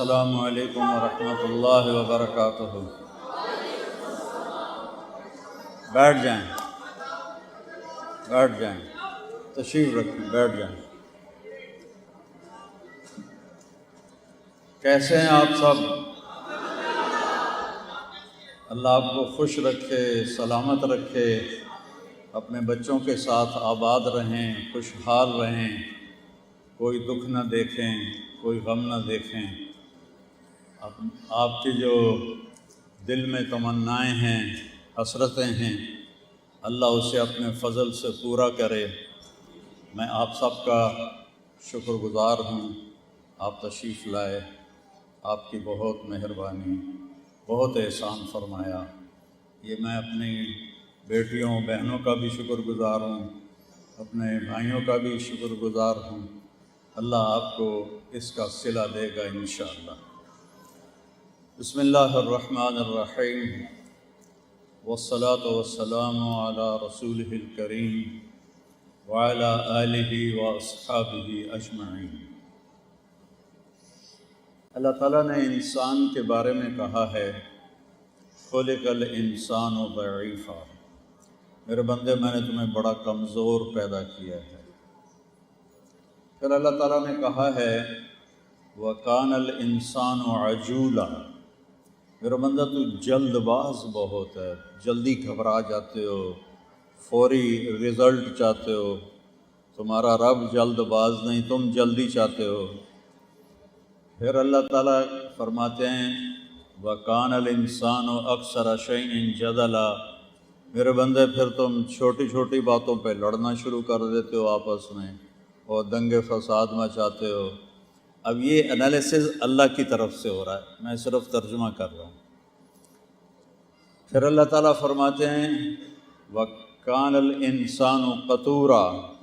السلام علیکم ورحمۃ اللہ وبرکاتہ۔ بیٹھ جائیں، بیٹھ جائیں، تشریف رکھیں، بیٹھ جائیں۔ کیسے ہیں آپ سب؟ اللہ آپ کو خوش رکھے، سلامت رکھے، اپنے بچوں کے ساتھ آباد رہیں، خوشحال رہیں، کوئی دکھ نہ دیکھیں، کوئی غم نہ دیکھیں۔ آپ کی جو دل میں تمنائیں ہیں، حسرتیں ہیں، اللہ اسے اپنے فضل سے پورا کرے۔ میں آپ سب کا شکر گزار ہوں، آپ تشریف لائے، آپ کی بہت مہربانی، بہت احسان فرمایا۔ یہ میں اپنی بیٹیوں بہنوں کا بھی شکر گزار ہوں، اپنے بھائیوں کا بھی شکر گزار ہوں۔ اللہ آپ کو اس کا صلہ دے گا انشاءاللہ۔ بسم اللہ الرحمن الرحیم، والصلاة والسلام علی رسولہ الکریم وعلی آلہ واصحابہ اجمعین۔ اللہ تعالیٰ نے انسان کے بارے میں کہا ہے، خلق الانسان ضعیفا، میرے بندے میں نے تمہیں بڑا کمزور پیدا کیا ہے۔ پھر اللہ تعالیٰ نے کہا ہے وَكَانَ الْإِنسَانُ عَجُولًا، میرا بندہ تو جلد باز بہت ہے، جلدی گھبرا جاتے ہو، فوری رزلٹ چاہتے ہو۔ تمہارا رب جلد باز نہیں، تم جلدی چاہتے ہو۔ پھر اللہ تعالیٰ فرماتے ہیں وَكَانَ الْإِنسَانُ أَكْثَرَ شَيْءٍ جَدَلًا، میرے بندے پھر تم چھوٹی چھوٹی باتوں پہ لڑنا شروع کر دیتے ہو آپس میں، اور دنگے فساد مچاتے ہو۔ اب یہ انالیسز اللہ کی طرف سے ہو رہا ہے، میں صرف ترجمہ کر رہا ہوں۔ پھر اللہ تعالیٰ فرماتے ہیں وَكَانَ الْإِنسَانُ قَتُورًا،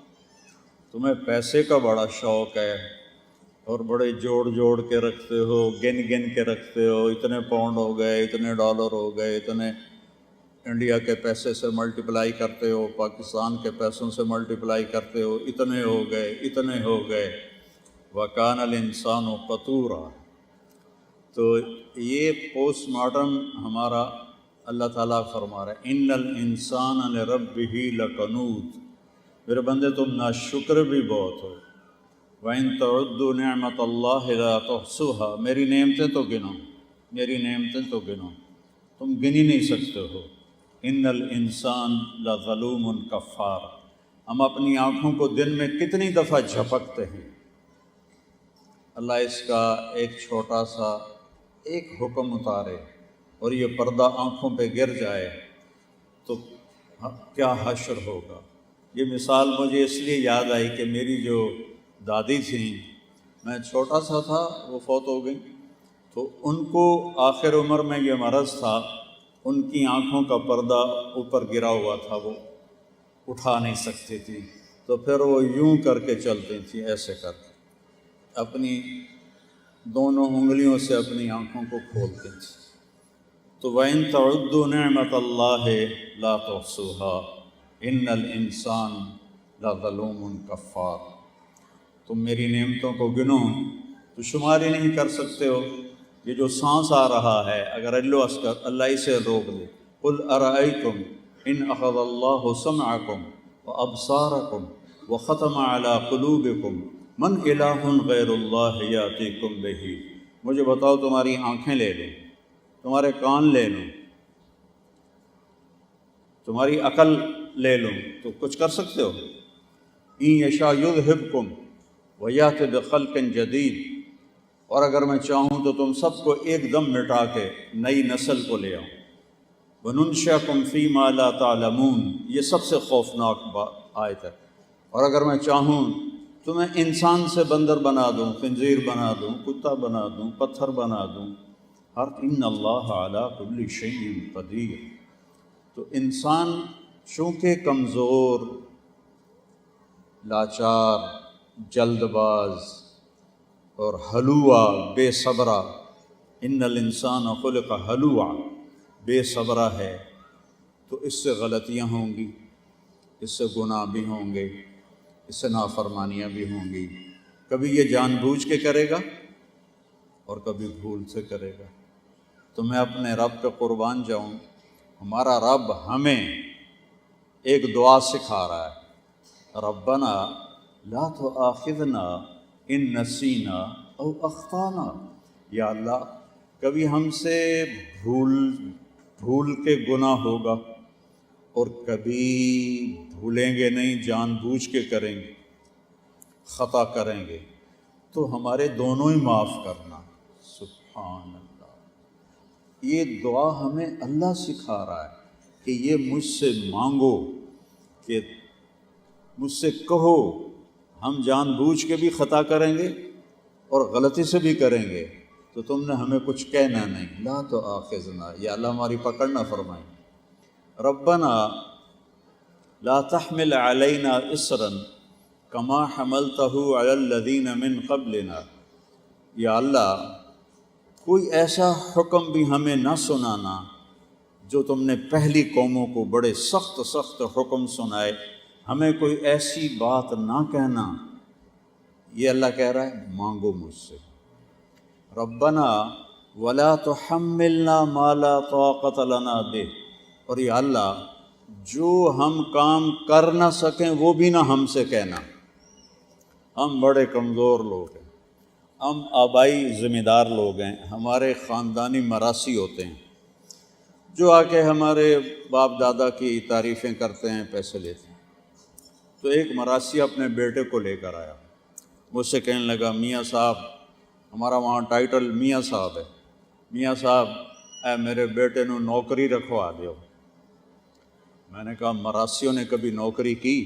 تمہیں پیسے کا بڑا شوق ہے اور بڑے جوڑ جوڑ کے رکھتے ہو، گن گن کے رکھتے ہو، اتنے پاؤنڈ ہو گئے، اتنے ڈالر ہو گئے، اتنے انڈیا کے پیسے سے ملٹیپلائی کرتے ہو، پاکستان کے پیسوں سے ملٹیپلائی کرتے ہو، اتنے ہو گئے، اتنے ہو گئے۔ وَكَانَ الْإِنسَانُ قَتُورًا، تو یہ پوسٹ مارٹم ہمارا اللہ تعالیٰ فرما رہا ہے اِنَّ الْإِنسَانَ لِرَبِّهِ لَقَنُوطٌ، میرے بندے تم ناشکر بھی بہت ہو۔ وَإِن تَعُدُّوا نِعْمَةَ اللَّهِ لَا تُحْصُوهَا، میری نعمتیں تو گنو، میری نعمتیں تو گنو، تم گن ہی نہیں سکتے ہو۔ اِنَّ الْإِنسَانَ لَظَلُومٌ كَفَّارٌ، ہم اپنی آنکھوں کو دن میں کتنی دفعہ جھپکتے ہیں۔ اللہ اس کا ایک چھوٹا سا ایک حکم اتارے اور یہ پردہ آنکھوں پہ گر جائے تو کیا حشر ہوگا۔ یہ مثال مجھے اس لیے یاد آئی کہ میری جو دادی تھیں، میں چھوٹا سا تھا، وہ فوت ہو گئی، تو ان کو آخر عمر میں یہ مرض تھا، ان کی آنکھوں کا پردہ اوپر گرا ہوا تھا، وہ اٹھا نہیں سکتی تھی، تو پھر وہ یوں کر کے چلتی تھی، ایسے کر کے اپنی دونوں انگلیوں سے اپنی آنکھوں کو کھولتی تھی۔ تو وَإِن تَعُدُّوا نِعْمَةَ اللَّهِ لَا تُحْصُوهَا إِنَّ الْإِنسَانَ لَظَلُومٌ كَفَّارٌ، تم میری نعمتوں کو گنو تو شمار ہی نہیں کر سکتے ہو۔ یہ جو سانس آ رہا ہے، اگر اللہ اسے روک دے، قُلْ أَرَأَيْتُمْ إِنْ أَخَذَ اللَّهُ سَمْعَكُمْ وَأَبْصَارَكُمْ وَخَتَمَ عَلَىٰ قُلُوبِكُمْ مَنْ إِلَٰهٌ غَيْرُ اللَّهِ يَأْتِيكُمْ بِهِ، مجھے بتاؤ تمہاری آنکھیں لے لوں، تمہارے کان لے لوں، تمہاری عقل لے لوں، تو کچھ کر سکتے ہو؟ إِن يَشَأْ يُذْهِبْكُمْ وَيَأْتِ بِخَلْقٍ جَدِيدٍ، اور اگر میں چاہوں تو تم سب کو ایک دم مٹا کے نئی نسل کو لے آؤں۔ وَنُنشِئَكُمْ فِي مَا لَا تَعْلَمُونَ، یہ سب سے خوفناک آیت ہے۔ اور اگر میں چاہوں تمہیں انسان سے بندر بنا دوں، خنزیر بنا دوں، کتا بنا دوں، پتھر بنا دوں، ہر ان اللہ علی کل شیء قدیر۔ تو انسان چونکہ کمزور، لاچار، جلد باز اور ہلوعا، بے صبرہ، ان الانسان خلق ہلوعا، بے صبرہ ہے، تو اس سے غلطیاں ہوں گی، اس سے گناہ بھی ہوں گے، اس سے نافرمانیاں بھی ہوں گی۔ کبھی یہ جان بوجھ کے کرے گا اور کبھی بھول سے کرے گا۔ تو میں اپنے رب پہ قربان جاؤں، ہمارا رب ہمیں ایک دعا سکھا رہا ہے، ربنا لا تؤاخذنا ان نسینا او اخطانا، یا اللہ کبھی ہم سے بھول کے گناہ ہوگا اور کبھی بھولیں گے نہیں، جان بوجھ کے کریں گے، خطا کریں گے، تو ہمارے دونوں ہی معاف کرنا۔ سبحان اللہ، یہ دعا ہمیں اللہ سکھا رہا ہے کہ یہ مجھ سے مانگو، کہ مجھ سے کہو، ہم جان بوجھ کے بھی خطا کریں گے اور غلطی سے بھی کریں گے، تو تم نے ہمیں کچھ کہنا نہیں، لا تؤاخذنا، یا اللہ ہماری پکڑ نہ فرمائیں۔ ربنا لا تحمل علینا اصرا کما حملتہ علی الذین من قبلنا، یا اللہ کوئی ایسا حکم بھی ہمیں نہ سنانا جو تم نے پہلی قوموں کو بڑے سخت سخت حکم سنائے، ہمیں کوئی ایسی بات نہ کہنا۔ یہ اللہ کہہ رہا ہے مانگو مجھ سے۔ ربنا ولا تحملنا ما لا طاقت لنا بہ، اور یا اللہ جو ہم کام کر نہ سکیں وہ بھی نہ ہم سے کہنا۔ ہم بڑے کمزور لوگ ہیں، ہم آبائی ذمہ دار لوگ ہیں، ہمارے خاندانی مراثی ہوتے ہیں جو آ کے ہمارے باپ دادا کی تعریفیں کرتے ہیں، پیسے لیتے ہیں۔ تو ایک مراثی اپنے بیٹے کو لے کر آیا، مجھ سے کہنے لگا میاں صاحب، ہمارا وہاں ٹائٹل میاں صاحب ہے، میاں صاحب اے میرے بیٹے نو نوکری رکھوا دیو۔ میں نے کہا مراسیوں نے کبھی نوکری کی؟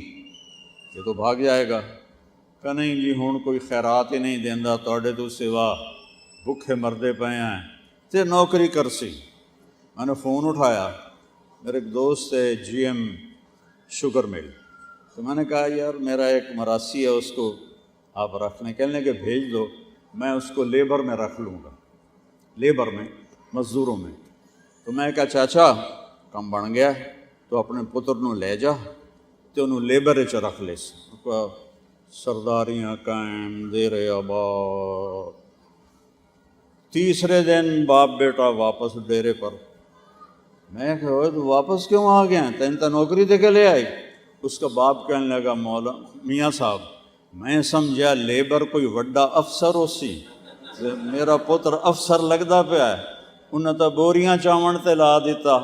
یہ تو بھاگ جائے گا۔ کہ نہیں جی ہوں کوئی خیرات ہی نہیں دینا، توڑے تو سوا بھوکے مردے پے ہیں تے نوکری کرسی۔ میں نے فون اٹھایا، میرے ایک دوست ہے جی ایم شوگر مل، تو میں نے کہا یار میرا ایک مراسی ہے، اس کو آپ رکھنے، کہنے کہ بھیج دو، میں اس کو لیبر میں رکھ لوں گا، لیبر میں، مزدوروں میں۔ تو میں کہا چاچا کم بن گیا تو اپنے پتر نو لے جا تو انہوں لیبر چ رکھ لے سرداریاں قائم دیر آباد۔ تیسرے دن باپ بیٹا واپس ڈیرے پر۔ میں کہا تو واپس کیوں آ گیا، تین تا نوکری دے کے لے آئی؟ اس کا باپ کہنے لگا مولا میاں صاحب میں سمجھا لیبر کوئی وڈا افسر ہو سی، میرا پتر افسر لگتا پیا ہے، انہیں تو بوریاں چاون تے لا دیتا،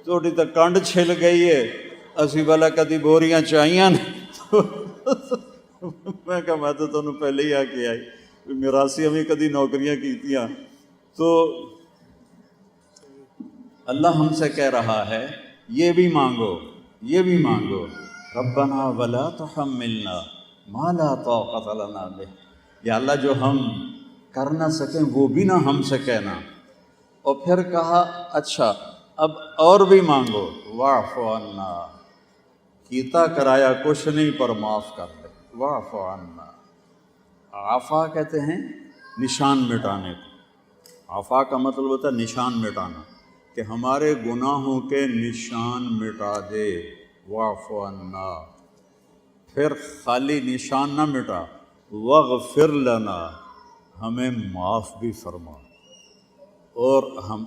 تھوڑی تو کنڈ چھل گئی ہے، اسی والا کدی بوریاں چاہیاں نہیں۔ میں کہا میں تو تمہیں پہلے ہی آ کے آئی، میراسی ہمیں کدی نوکریاں کیتیاں۔ تو اللہ ہم سے کہہ رہا ہے یہ بھی مانگو، یہ بھی مانگو، ربنا ولا تحملنا ما لا طاقت لنا بہ، یا اللہ جو ہم کر نہ سکیں وہ بھی نہ ہم سے کہنا۔ اور پھر کہا اچھا اب اور بھی مانگو، واعف عنا، کیتا کرایا کچھ نہیں پر معاف کر دے، واعف عنا۔ عفا کہتے ہیں نشان مٹانے کو، عفا کا مطلب ہوتا ہے نشان مٹانا، کہ ہمارے گناہوں کے نشان مٹا دے، واعف عنا۔ پھر خالی نشان نہ مٹا، واغفر لنا، ہمیں معاف بھی فرما۔ اور ہم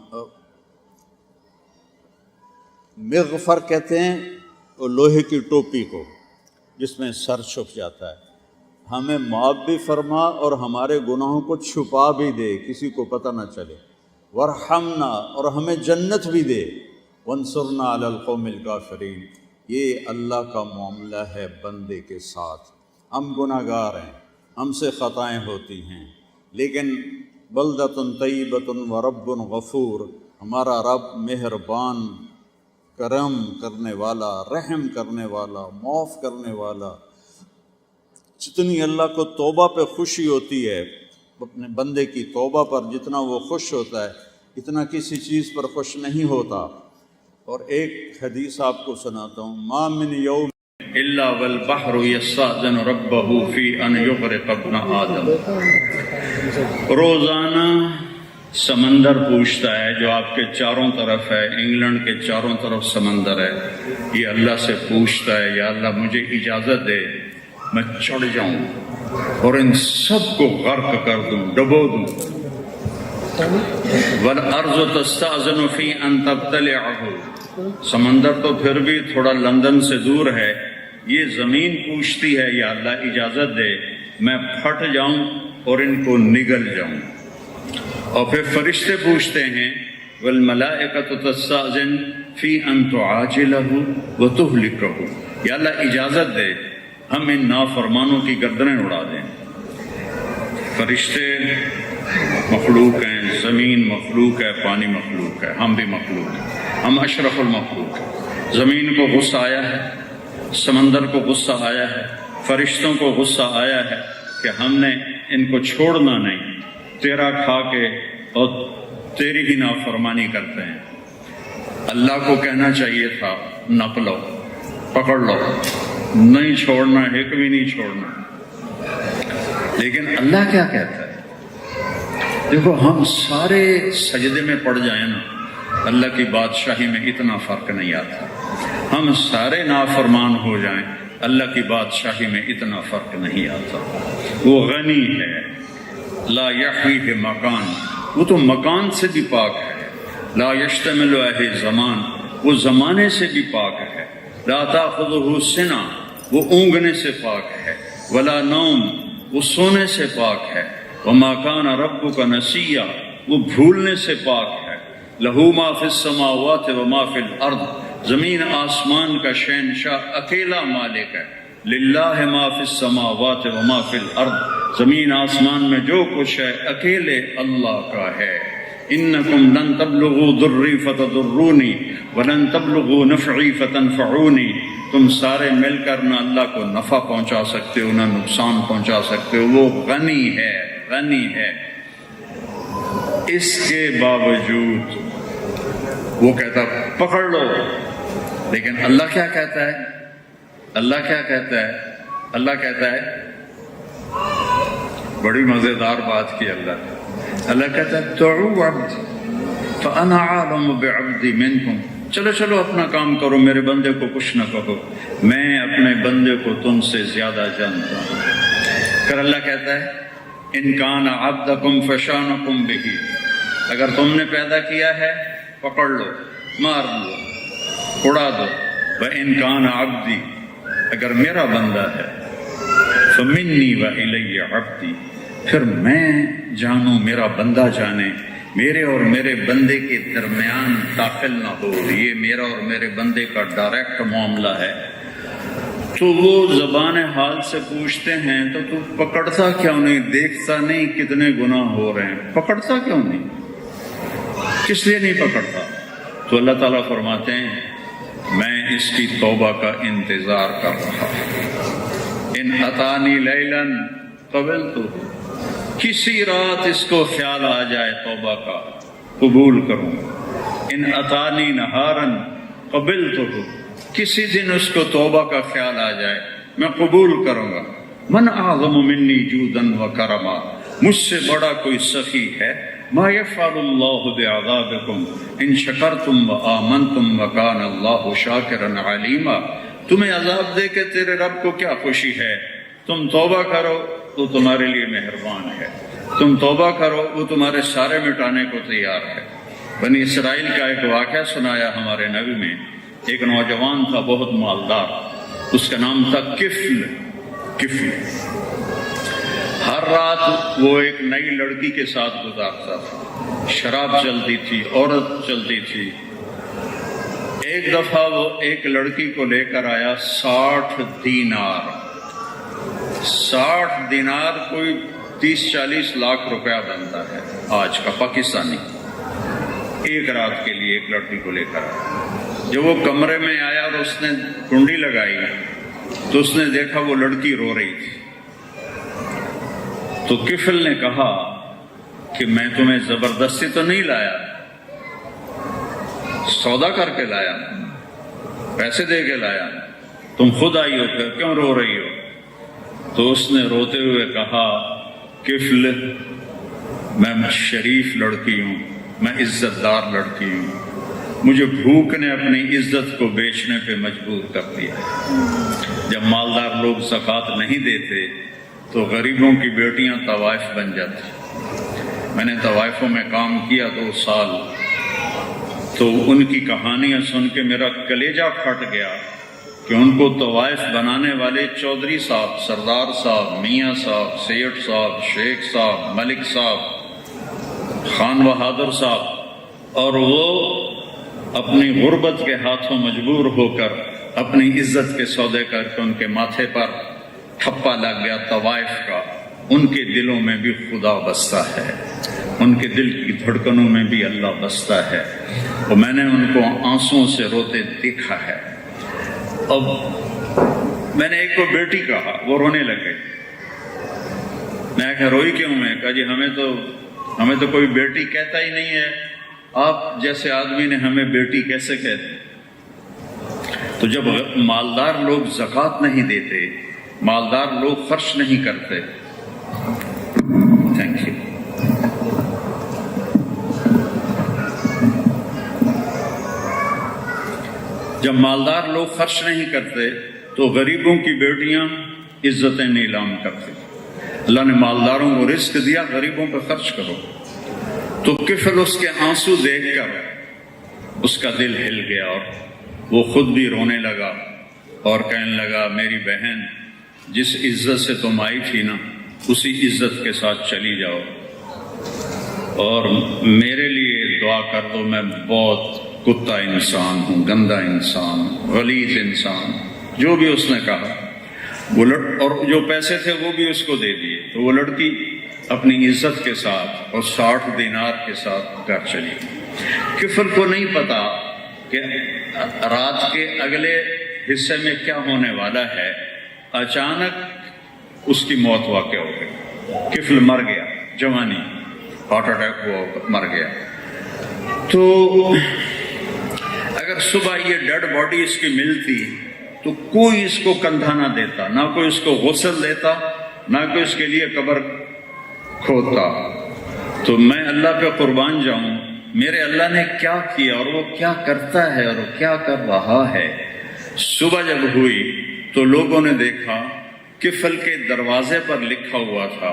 مغفر کہتے ہیں وہ لوہے کی ٹوپی کو جس میں سر چھپ جاتا ہے، ہمیں معاف بھی فرما اور ہمارے گناہوں کو چھپا بھی دے، کسی کو پتہ نہ چلے، ورحمنا، اور ہمیں جنت بھی دے، وانصرنا علی القوم الکافرین۔ یہ اللہ کا معاملہ ہے بندے کے ساتھ۔ ہم گناہ گار ہیں، ہم سے خطائیں ہوتی ہیں، لیکن بلدۃ طیبۃ ورب غفور، ہمارا رب مہربان، کرم کرنے والا، رحم کرنے والا، معاف کرنے والا۔ جتنی اللہ کو توبہ پہ خوشی ہوتی ہے، اپنے بندے کی توبہ پر جتنا وہ خوش ہوتا ہے اتنا کسی چیز پر خوش نہیں ہوتا۔ اور ایک حدیث آپ کو سناتا ہوں، ما من یوم الا والبحر یستأذن ربہ فی ان یغرق ابن آدم، روزانہ سمندر پوچھتا ہے جو آپ کے چاروں طرف ہے، انگلینڈ کے چاروں طرف سمندر ہے، یہ اللہ سے پوچھتا ہے یا اللہ مجھے اجازت دے میں چڑھ جاؤں اور ان سب کو غرق کر دوں، ڈبو دوں۔ والارض تستأذن فی ان تبتلعہ، سمندر تو پھر بھی تھوڑا لندن سے دور ہے، یہ زمین پوچھتی ہے یا اللہ اجازت دے میں پھٹ جاؤں اور ان کو نگل جاؤں۔ اور پھر فرشتے پوچھتے ہیں والملائکۃ تستأذن فی ان تعاجلہ وتہلکہ، یا اللہ اجازت دے ہم ان نافرمانوں کی گردنیں اڑا دیں۔ فرشتے مخلوق ہیں، زمین مخلوق ہے، پانی مخلوق ہے، ہم بھی مخلوق ہیں، ہم اشرف المخلوق ہیں۔ زمین کو غصہ آیا ہے، سمندر کو غصہ آیا ہے، فرشتوں کو غصہ آیا ہے کہ ہم نے ان کو چھوڑنا نہیں، تیرا کھا کے اور تیری ہی نافرمانی کرتے ہیں۔ اللہ کو کہنا چاہیے تھا نپ لو، پکڑ لو، نہیں چھوڑنا، ایک بھی نہیں چھوڑنا، لیکن اللہ کیا کہتا ہے؟ دیکھو ہم سارے سجدے میں پڑ جائیں نا، اللہ کی بادشاہی میں اتنا فرق نہیں آتا، ہم سارے نافرمان ہو جائیں اللہ کی بادشاہی میں اتنا فرق نہیں آتا۔ وہ غنی ہے، لا یحویہ مکان، وہ تو مکان سے بھی پاک ہے، لا یشتمل علیہ زمان، وہ زمانے سے بھی پاک ہے، لا تاخذہ سنہ، وہ اونگنے سے پاک ہے، ولا نوم، وہ سونے سے پاک ہے، وما کان ربک نسیہ، وہ بھولنے سے پاک ہے، لہو ما فی السماوات وما فی الارض، زمین آسمان کا شہنشاہ اکیلا مالک ہے، للہ ما فی السماوات وما فی الارض، زمین آسمان میں جو کچھ ہے اکیلے اللہ کا ہے۔ انکم لن تبلغوا ضری فتضرونی ولن تبلغوا نفعی فتنفعونی، تم سارے مل کر نہ اللہ کو نفع پہنچا سکتے ہو نہ نقصان پہنچا سکتے ہو، وہ غنی ہے، غنی ہے۔ اس کے باوجود وہ کہتا پکڑ لو، لیکن اللہ کیا کہتا ہے؟ اللہ کیا کہتا ہے؟ اللہ کہتا ہے بڑی مزیدار بات کی اللہ کہتا ہے تعو عبدی فانا عالم بعبدی منکم، چلو چلو اپنا کام کرو، میرے بندے کو کچھ نہ کہو، میں اپنے بندے کو تم سے زیادہ جانتا ہوں۔ پھر اللہ کہتا ہے ان کان عبدکم فشانکم بہ، اگر تم نے پیدا کیا ہے پکڑ لو، مار لو، اڑا دو، وَإِن كَانَ عَبْدِي، اگر میرا بندہ ہے، فَمِنِّي وَإِلَيَّ عَبْدِي، پھر میں جانوں میرا بندہ جانے، میرے اور میرے بندے کے درمیان داخل نہ ہو، یہ میرا اور میرے بندے کا ڈائریکٹ معاملہ ہے۔ تو وہ زبان حال سے پوچھتے ہیں تو پکڑتا کیوں نہیں؟ دیکھتا نہیں کتنے گناہ ہو رہے ہیں، پکڑتا کیوں نہیں؟ کس لیے نہیں پکڑتا؟ تو اللہ تعالیٰ فرماتے ہیں میں اس کی توبہ کا انتظار کر رہا ہوں۔ ان اتانی لیلاً قبلتہ، کسی رات اس کو خیال آ جائے توبہ کا، قبول کروں۔ ان اتانی نہاراً قبلتہ، کسی دن اس کو توبہ کا خیال آ جائے میں قبول کروں گا۔ من اعظم منی جوداً و کرما، مجھ سے بڑا کوئی سخی ہے؟ ما یفعل اللہ بعذابکم ان شکرتم و آمنتم و کان اللہ شاکرا علیما، تمہیں عذاب دے کے تیرے رب کو کیا خوشی ہے؟ تم توبہ کرو تو تمہارے لیے مہربان ہے، تم توبہ کرو وہ تمہارے سارے مٹانے کو تیار ہے۔ بنی اسرائیل کا ایک واقعہ سنایا ہمارے نبی میں، ایک نوجوان تھا بہت مالدار، اس کا نام تھا کفل۔ ہر رات وہ ایک نئی لڑکی کے ساتھ گزارتا تھا، شراب چلتی تھی، عورت چلتی تھی۔ ایک دفعہ وہ ایک لڑکی کو لے کر آیا 60 دینار۔ 60 دینار کوئی 30-40 لاکھ روپیہ بنتا ہے آج کا پاکستانی۔ ایک رات کے لیے ایک لڑکی کو لے کر آیا۔ جب وہ کمرے میں آیا اور اس نے کنڈی لگائی تو اس نے دیکھا وہ لڑکی رو رہی تھی۔ تو کفل نے کہا کہ میں تمہیں زبردستی تو نہیں لایا، سودا کر کے لایا، پیسے دے کے لایا، تم خود آئی ہو، پھر کیوں رو رہی ہو؟ تو اس نے روتے ہوئے کہا کفل میں شریف لڑکی ہوں، میں عزت دار لڑکی ہوں، مجھے بھوک نے اپنی عزت کو بیچنے پہ مجبور کر دیا۔ جب مالدار لوگ زکوٰۃ نہیں دیتے تو غریبوں کی بیٹیاں طوائف بن جاتی، میں نے طوائفوں میں کام کیا 2 سال، تو ان کی کہانیاں سن کے میرا کلیجہ پھٹ گیا کہ ان کو طوائف بنانے والے چودھری صاحب، سردار صاحب، میاں صاحب، سیٹ صاحب، شیخ صاحب، ملک صاحب، خان بہادر صاحب، اور وہ اپنی غربت کے ہاتھوں مجبور ہو کر اپنی عزت کے سودے کر کے ان کے ماتھے پر ٹھپا لگ گیا طوائف کا۔ ان کے دلوں میں بھی خدا بستا ہے، ان کے دل کی دھڑکنوں میں بھی اللہ بستا ہے، اور میں نے ان کو آنسوؤں سے روتے دیکھا ہے۔ اب میں نے ایک کو بیٹی کہا، وہ رونے لگے۔ میں کہا روئی کیوں؟ میں کہا جی ہمیں تو کوئی بیٹی کہتا ہی نہیں ہے، آپ جیسے آدمی نے ہمیں بیٹی کیسے کہتے؟ تو جب مالدار لوگ زکوٰۃ نہیں دیتے، مالدار لوگ خرچ نہیں کرتے، تھینک یو، جب مالدار لوگ خرچ نہیں کرتے تو غریبوں کی بیٹیاں عزتیں نیلام کرتے۔ اللہ نے مالداروں کو رزق دیا، غریبوں پہ خرچ کرو۔ تو کفل اس کے آنسو دیکھ کر اس کا دل ہل گیا، اور وہ خود بھی رونے لگا اور کہنے لگا میری بہن، جس عزت سے تم آئی تھی نا، اسی عزت کے ساتھ چلی جاؤ، اور میرے لیے دعا کر دو، میں بہت کتا انسان ہوں، گندا انسان، غلیظ انسان، جو بھی اس نے کہا۔ اور جو پیسے تھے وہ بھی اس کو دے دیے۔ تو وہ لڑکی اپنی عزت کے ساتھ اور 60 دینار کے ساتھ گھر چلی گئی۔ کفل کو نہیں پتا کہ رات کے اگلے حصے میں کیا ہونے والا ہے۔ اچانک اس کی موت واقع ہو گئی، کفل مر گیا، جوانی، ہارٹ اٹیک ہوا، مر گیا۔ تو اگر صبح یہ ڈیڈ باڈی اس کی ملتی تو کوئی اس کو کندھا نہ دیتا، نہ کوئی اس کو غسل دیتا، نہ کوئی اس کے لیے قبر کھودتا۔ تو میں اللہ پہ قربان جاؤں، میرے اللہ نے کیا کیا اور وہ کیا کرتا ہے اور وہ کیا کر رہا ہے۔ صبح جب ہوئی تو لوگوں نے دیکھا کفل کے دروازے پر لکھا ہوا تھا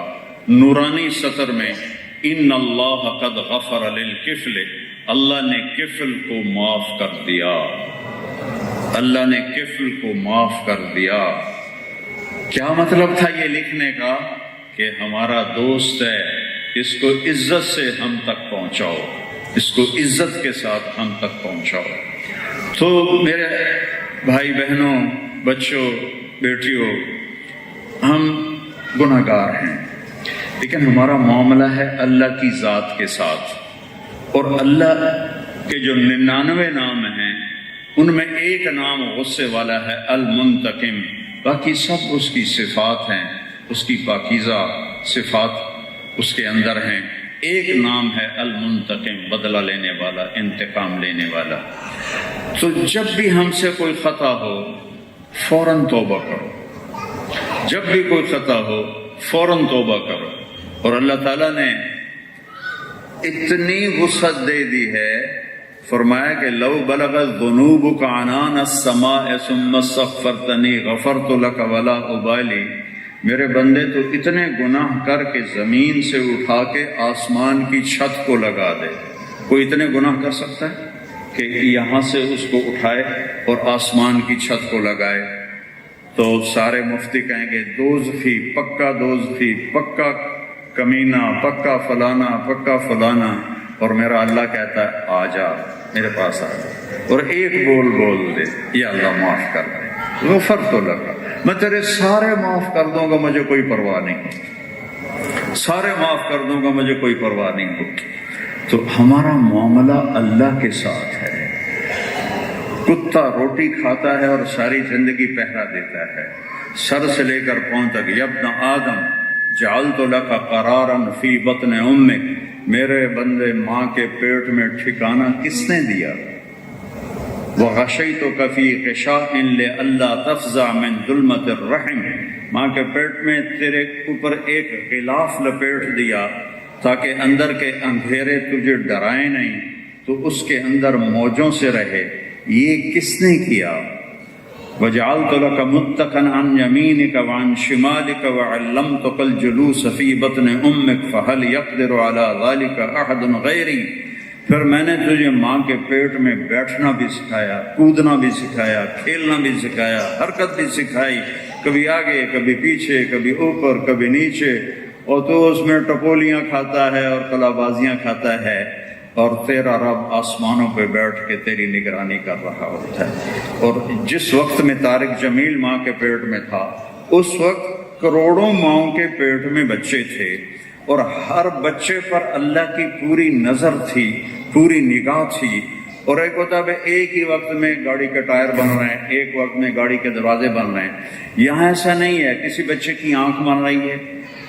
نورانی سطر میں، ان اللہ قد غفر للکفل، اللہ نے کفل کو معاف کر دیا، اللہ نے کفل کو معاف کر دیا۔ کیا مطلب تھا یہ لکھنے کا؟ کہ ہمارا دوست ہے، اس کو عزت سے ہم تک پہنچاؤ، اس کو عزت کے ساتھ ہم تک پہنچاؤ۔ تو میرے بھائی بہنوں، بچوں، بیٹیوں، ہم گناہ گار ہیں، لیکن ہمارا معاملہ ہے اللہ کی ذات کے ساتھ، اور اللہ کے جو 99 نام ہیں ان میں ایک نام غصے والا ہے، المنتقم، باقی سب اس کی صفات ہیں، اس کی پاکیزہ صفات اس کے اندر ہیں۔ ایک نام ہے المنتقم، بدلہ لینے والا، انتقام لینے والا۔ تو جب بھی ہم سے کوئی خطا ہو فوراً توبہ کرو، جب بھی کوئی خطا ہو فوراً توبہ کرو۔ اور اللہ تعالیٰ نے اتنی وسعت دے دی ہے، فرمایا کہ لو بلغت ذنوبک عنان السماء ثم استغفرتنی غفرت لک ولا ابالی، میرے بندے تو اتنے گناہ کر کے زمین سے اٹھا کے آسمان کی چھت کو لگا دے۔ کوئی اتنے گناہ کر سکتا ہے کہ یہاں سے اس کو اٹھائے اور آسمان کی چھت کو لگائے؟ تو سارے مفتی کہیں گے دوزخی، پکا دوزخی، پکا کمینہ، پکا فلانا، پکا فلانا، اور میرا اللہ کہتا ہے آ جا میرے پاس آ جا، اور ایک بول دے، یا اللہ معاف کر دے، غفر تو لگا، میں تیرے سارے معاف کر دوں گا، مجھے کوئی پرواہ نہیں، سارے معاف کر دوں گا، مجھے کوئی پرواہ نہیں ہوگی۔ تو ہمارا معاملہ اللہ کے ساتھ ہے۔ کتا روٹی کھاتا ہے اور ساری زندگی پہرا دیتا ہے، سر سے لے کر پاؤں تک، یا ابن آدم جعلت لک قرارا فی بطن امک، میرے بندے ماں کے پیٹ میں ٹھکانہ کس نے دیا؟ وغشیتک فی غشاء لئلا تفزع من ظلمت الرحم، ماں کے پیٹ میں تیرے اوپر ایک غلاف لپیٹ دیا تاکہ اندر کے اندھیرے تجھے ڈرائیں نہیں، تو اس کے اندر موجوں سے رہے۔ یہ کس نے کیا؟ وجعلت لك متكئا عن يمينك وعن شمالك وعلمتك الجلوس في بطن امك فهل يقدر على ذلك احد غيري. پھر میں نے تجھے ماں کے پیٹ میں بیٹھنا بھی سکھایا، کودنا بھی سکھایا، کھیلنا بھی سکھایا، حرکت بھی سکھائی، کبھی آگے کبھی پیچھے، کبھی اوپر کبھی نیچے، اور تو اس میں ٹپولیاں کھاتا ہے اور کلا بازیاں کھاتا ہے، اور تیرا رب آسمانوں پہ بیٹھ کے تیری نگرانی کر رہا ہوتا ہے. اور جس وقت میں طارق جمیل ماں کے پیٹ میں تھا اس وقت کروڑوں ماؤں کے پیٹ میں بچے تھے، اور ہر بچے پر اللہ کی پوری نظر تھی، پوری نگاہ تھی. اور ایک ہوتا ہے ایک ہی وقت میں گاڑی کے ٹائر بن رہے ہیں، ایک وقت میں گاڑی کے دروازے بن رہے ہیں. یہاں ایسا نہیں ہے. کسی بچے کی آنکھ بن رہی ہے،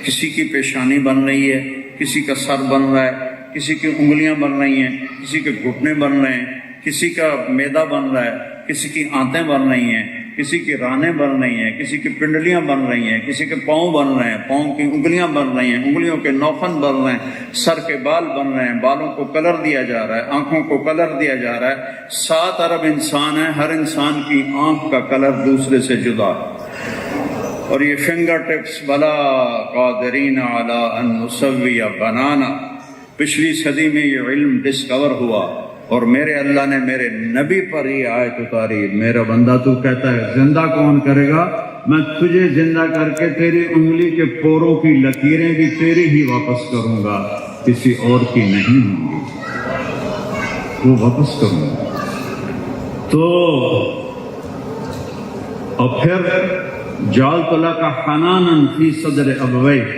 کسی کی پیشانی بن رہی ہے، کسی کا سر بن رہا ہے، کسی کی انگلیاں بن رہی ہیں، کسی کے گھٹنے بن رہے ہیں، کسی کا معدہ بن رہا ہے، کسی کی آنتیں بن رہی ہیں، کسی کی رانیں بن رہی ہیں، کسی کی پنڈلیاں بن رہی ہیں، کسی کے پاؤں بن رہے ہیں، پاؤں کی انگلیاں بن رہی ہیں، انگلیوں کے نوخن بن رہے ہیں، سر کے بال بن رہے ہیں، بالوں کو کلر دیا جا رہا ہے، آنکھوں کو کلر دیا جا رہا ہے. 7 ارب انسان ہیں، ہر انسان کی آنکھ کا کلر دوسرے سے جدا ہے. اور یہ فنگر ٹپس بلا قادرین علی ان نسوی بنانا، پچھلی صدی میں یہ علم ڈسکور ہوا، اور میرے اللہ نے میرے نبی پر ہی آیت اتاری. میرا بندہ تو کہتا ہے زندہ کون کرے گا؟ میں تجھے زندہ کر کے تیری انگلی کے پوروں کی لکیریں بھی تیری ہی واپس کروں گا، کسی اور کی نہیں ہوں گی، وہ واپس کروں گا. تو اور پھر جعلت لک حنانا فی صدر ابویک،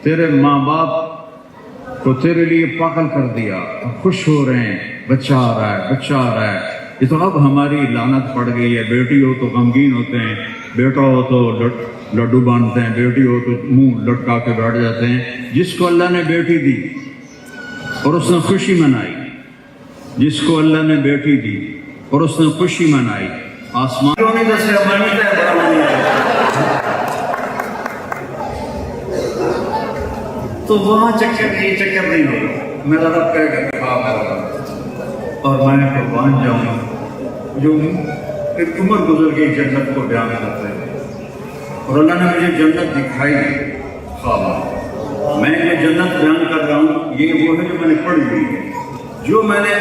تیرے ماں باپ کو تیرے لیے پاگل کر دیا، خوش ہو رہے ہیں، بچہ آ رہا ہے، بچہ آ رہا ہے. یہ تو اب ہماری لعنت پڑ گئی ہے. بیٹی ہو تو غمگین ہوتے ہیں، بیٹا ہو تو لڈو باندھتے ہیں، بیٹی ہو تو منہ لٹکا کے بیٹھ جاتے ہیں. جس کو اللہ نے بیٹی دی اور اس نے خوشی منائی، جس کو اللہ نے بیٹی دی اور اس نے خوشی منائی، آسمان نے جیسے تو وہاں یہ چکر نہیں ہوگا. میرا رب کہے گا خواب ہے اور میں قربان جاؤں. جو ایک عمر گزر گئی جنت کو بیان کرتے ہیں، اور اللہ نے مجھے جنت دکھائی خواب. میں جو جنت بیان کر رہا ہوں یہ وہ ہے جو میں نے پڑھی ہوئی ہے، جو میں نے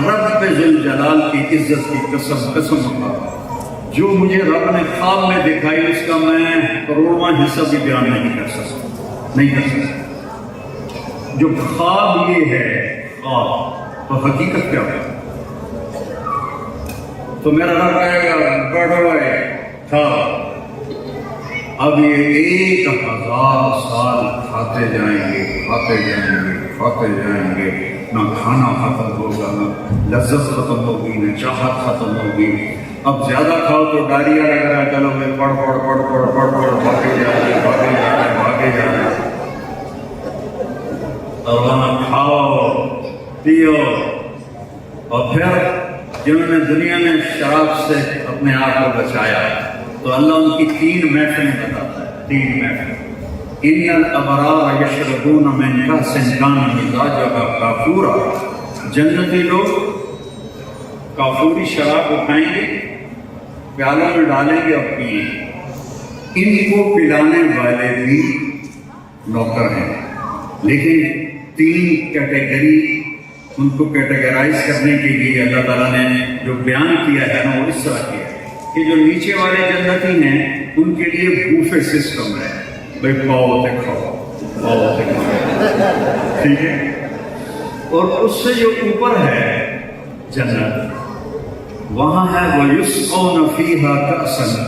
رب ذل جلال کی عزت کی قسم اٹھا، جو مجھے رب نے خواب میں دکھائی، اس کا میں کروڑواں حصہ بھی بیان نہیں کر سکتا. جو خواب یہ ہے خواب، تو حقیقت کیا ہے؟ تو میرا رب کہے گا بیٹھو ہے تھا، اب یہ 1000 سال کھاتے جائیں گے، کھاتے جائیں گے، کھاتے جائیں گے، نہ کھانا ختم ہوگا، نہ لذت ختم ہوگی، نہ چاہت ختم ہوگی. اب زیادہ کھاؤ تو ڈائریا لگ رہا ہے، چلو میں پڑھ بھاگے جا رہے. اور وہاں کھاؤ پیو، اور پھر جنہوں نے دنیا میں شراب سے اپنے آپ کو بچایا تو اللہ ان کی 3 محفلیں بتاتا ہے. 3 محفلیں. ان الابرار یشربون من کأس کان مزاجها کافورا، جنتی لوگ کافوری شراب اٹھائیں گے، پیالوں میں ڈالیں گے اور پیئیں گے. ان کو پلانے والے بھی نوکر ہیں، لیکن 3 کیٹیگری ان کو کیٹیگرائز کرنے کے لیے اللہ تعالیٰ نے جو بیان کیا ہے نا وہ اس طرح کیا ہے کہ جو نیچے والے جنتی ہیں ان کے لیے بوفے سسٹم ہے. بھائی پاؤ تے کھاؤ، پاؤ تے کھاؤ، ٹھیک ہے. اور اس سے جو اوپر ہے جنت، وہاں ہے وَيُسْقَوْنَ فِيهَا كَأْسًا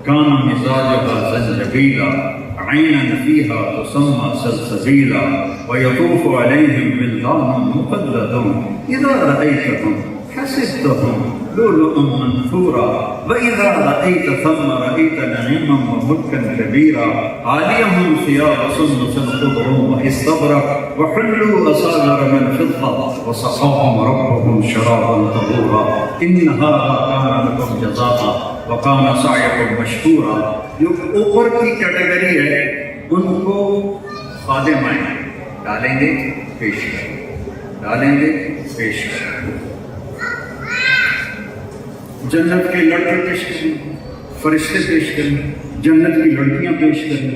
كَانَ مِزَاجُهَا زَنْجَبِيلًا عَيْنًا فِيهَا تُسَمَّى سَلْسَبِيلًا وَيَطُوفُ عَلَيْهِمْ وِلْدَانٌ مُّخَلَّدُونَ إِذَا رَأَيْتَهُمْ حَسِبْتَهُمْ لُؤْلُؤًا مَّنثُورًا وَإِذَا رَأَيْتَ ثَمَّ رَأَيْتَ نَعِيمًا وَمُلْكًا كَبِيرًا عَالِيَهُمْ ثِيَابُ سُندُسٍ خُضْرٌ وَإِسْتَبْرَقٌ وَحُلُّوا أَسَاوِرَ مِن فِضَّةٍ وَسَقَاهُمْ رَبُّهُمْ شَرَابًا طَهُورًا إِنَّ هَٰذَا كَانَ لَكُمْ جَزَاءً وَكَانَ سَعْيُكُمْ مَشْكُورًا. جو اوپر کی کیٹیگری ہے ان کو خادم آئیں گے، ڈالیں گے پیش ڈالیں گے پیش. جنت کے لڑکے پیش کریں، فرشتے پیش کریں، جنت کی لڑکیاں پیش کریں،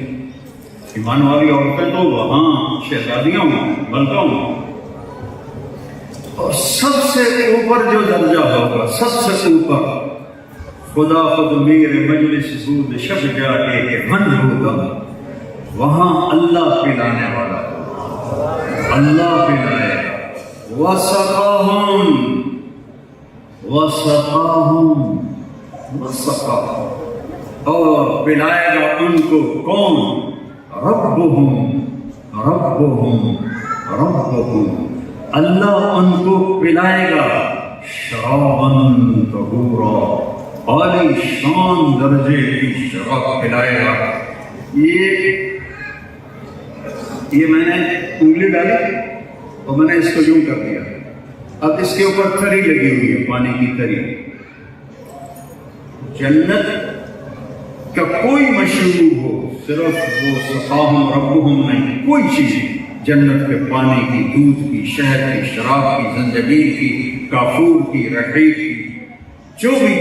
ایمان والی عورتیں تو وہاں شہزادیاں ہوں، ملکہ ہوں، اور سب سے اوپر جو درجہ ہوگا، سب سے اوپر خدا خود میرے مجلس بود شب جائے کہ من ہوگا، وہاں اللہ پلانے والا ہوگا، اللہ پلائے گا، وَسَقَاهُمْ اور پلائے گا ان کو کون؟ ربهم اللہ ان کو پلائے گا شراباً طہورا، عالی شان درجے کی شراب پلائے گا۔ یہ میں نے انگلی ڈالی اور میں نے اس کو یوں کر دیا، اب اس کے اوپر تری لگی ہوئی ہے، پانی کی تری۔ جنت کا کوئی مشروب ہو، صرف وہ سقاہم ربہم نہیں، کوئی چیز جنت کے پانی کی، دودھ کی، شہد کی، شراب کی، زنجبیل کی، کافور کی، رحیق کی، جو بھی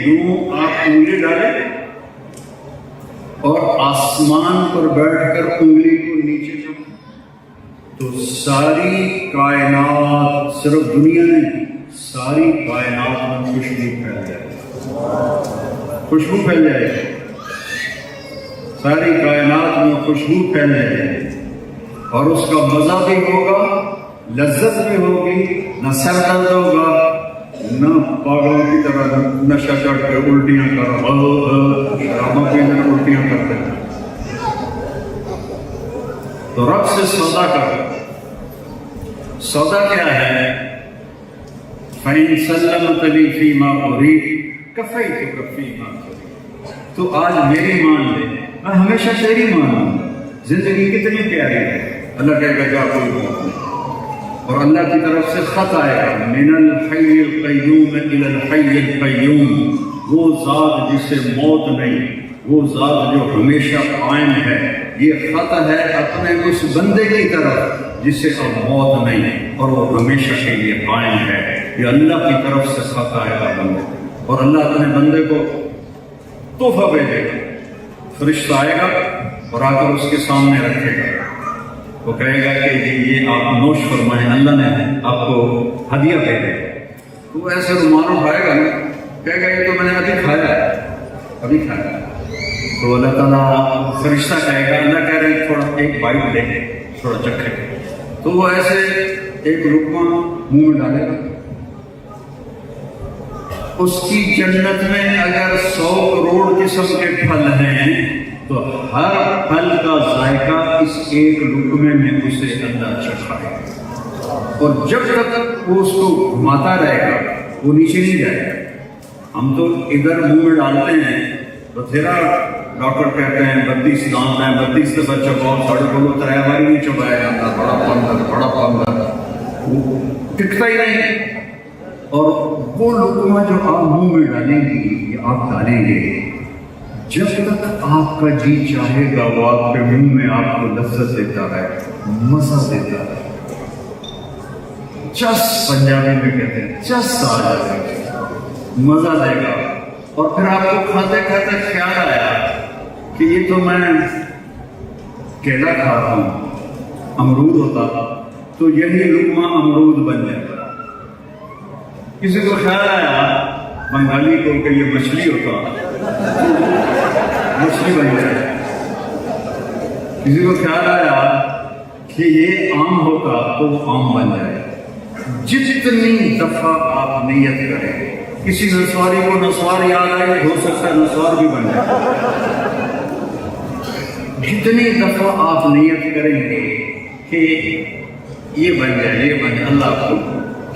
یوں آپ انگلی ڈالیں اور آسمان پر بیٹھ کر انگلی کو نیچے چکیں تو ساری کائنات، صرف دنیا نہیں، ساری کائنات میں خوشبو پھیل جائے، خوشبو پھیل جائے، ساری کائنات میں خوشبو پھیل جائے، اور اس کا مزہ بھی ہوگا، لذت بھی ہوگی، نہ سر درد ہوگا، نہ پاگلوں کی طرح نشہ چڑھ کے الٹیاں کر، شرابوں کے اندر الٹیاں کرتے ہیں۔ تو رب سے سودا کر، سودا کیا ہے؟ فَإِن سَلَّمْتَ لِي فِي مَا أُرِيدُ كَفَيْتُكَ فِي مَا تُرِيدُ، تو آج میری مان لے، میں ہمیشہ تیری مانوں گا۔ زندگی کتنی پیاری ہے، اللہ کہے گا جا کوئی بات نہیں، اور اللہ کی طرف سے خط آئے گا، من الحی القیوم الی الحی القیوم، وہ ذات جسے موت نہیں، وہ ذات جو ہمیشہ قائم ہے۔ یہ خط ہے اپنے اس بندے کی طرف جسے اب موت نہیں اور وہ ہمیشہ کے لیے قائم ہے۔ یہ اللہ کی طرف سے خط آئے گا بندے، اور اللہ اپنے بندے کو تحفہ بھیجے گا، فرشتہ آئے گا اور آ کر اس کے سامنے رکھے گا، وہ کہے گا کہ یہ آپ نوش فرمائیں، اللہ نے آپ کو ہدیہ بھیجا۔ تو ایسے رومال اٹھائے گا نا، کہے گا یہ تو میں نے ابھی کھایا ہے، ابھی کھایا ہے۔ تو اللہ تعالیٰ فرشتہ کہے گا، اللہ کہہ رہے ہیں تھوڑا ایک بائٹ لے کے تھوڑا چکھے، تو وہ ایسے ایک لقمہ منہ میں ڈالے گا۔ اس کی جنت میں اگر 100 کروڑ قسم کے پھل ہیں تو ہر پھل کا ذائقہ اس ایک لقمے میں اسے اللہ چکھائے گا، اور جب تک وہ اس کو گھماتا رہے گا وہ نیچے نہیں جائے گا۔ ہم تو ادھر منہ میں ڈالتے ہیں تو تیرا ڈاکٹر کہتے ہیں 32 دانت ہیں، 32 دفعہ چباؤ، ساڑھے بولو ترائے باری نہیں چبایا جاتا، بڑا پندر وہ ٹکتا ہی نہیں۔ اور وہ لقمہ جو آپ منہ میں ڈالیں گے یا آپ ڈالیں گے، جب تک آپ کا جی چاہے گا وہ آپ کے منہ میں آپ کو لذت دیتا ہے، مزہ دیتا ہے، چس پنجابی میں کہتے ہیں، چس آ جائے گا، مزہ دے گا۔ اور پھر آپ کو کھاتے کھاتے خیال آیا کہ یہ تو میں کیلا کھا رہا ہوں، امرود ہوتا تو یہی لقمہ امرود بن جاتا۔ کسی کو خیال آیا بنگالی کو کہ یہ مچھلی ہوتا، مچھلی بن جائے۔ کسی کو خیال آیا کہ یہ آم ہوتا تو وہ آم بن جائے۔ جتنی دفعہ آپ نیت کریں، کسی نسواری کو نسوار یاد آئے، ہو سکتا ہے نسوار بھی بن جائے۔ جتنی دفعہ آپ نیت کریں گے کہ یہ بن جائے، یہ بن جائے، اللہ آپ کو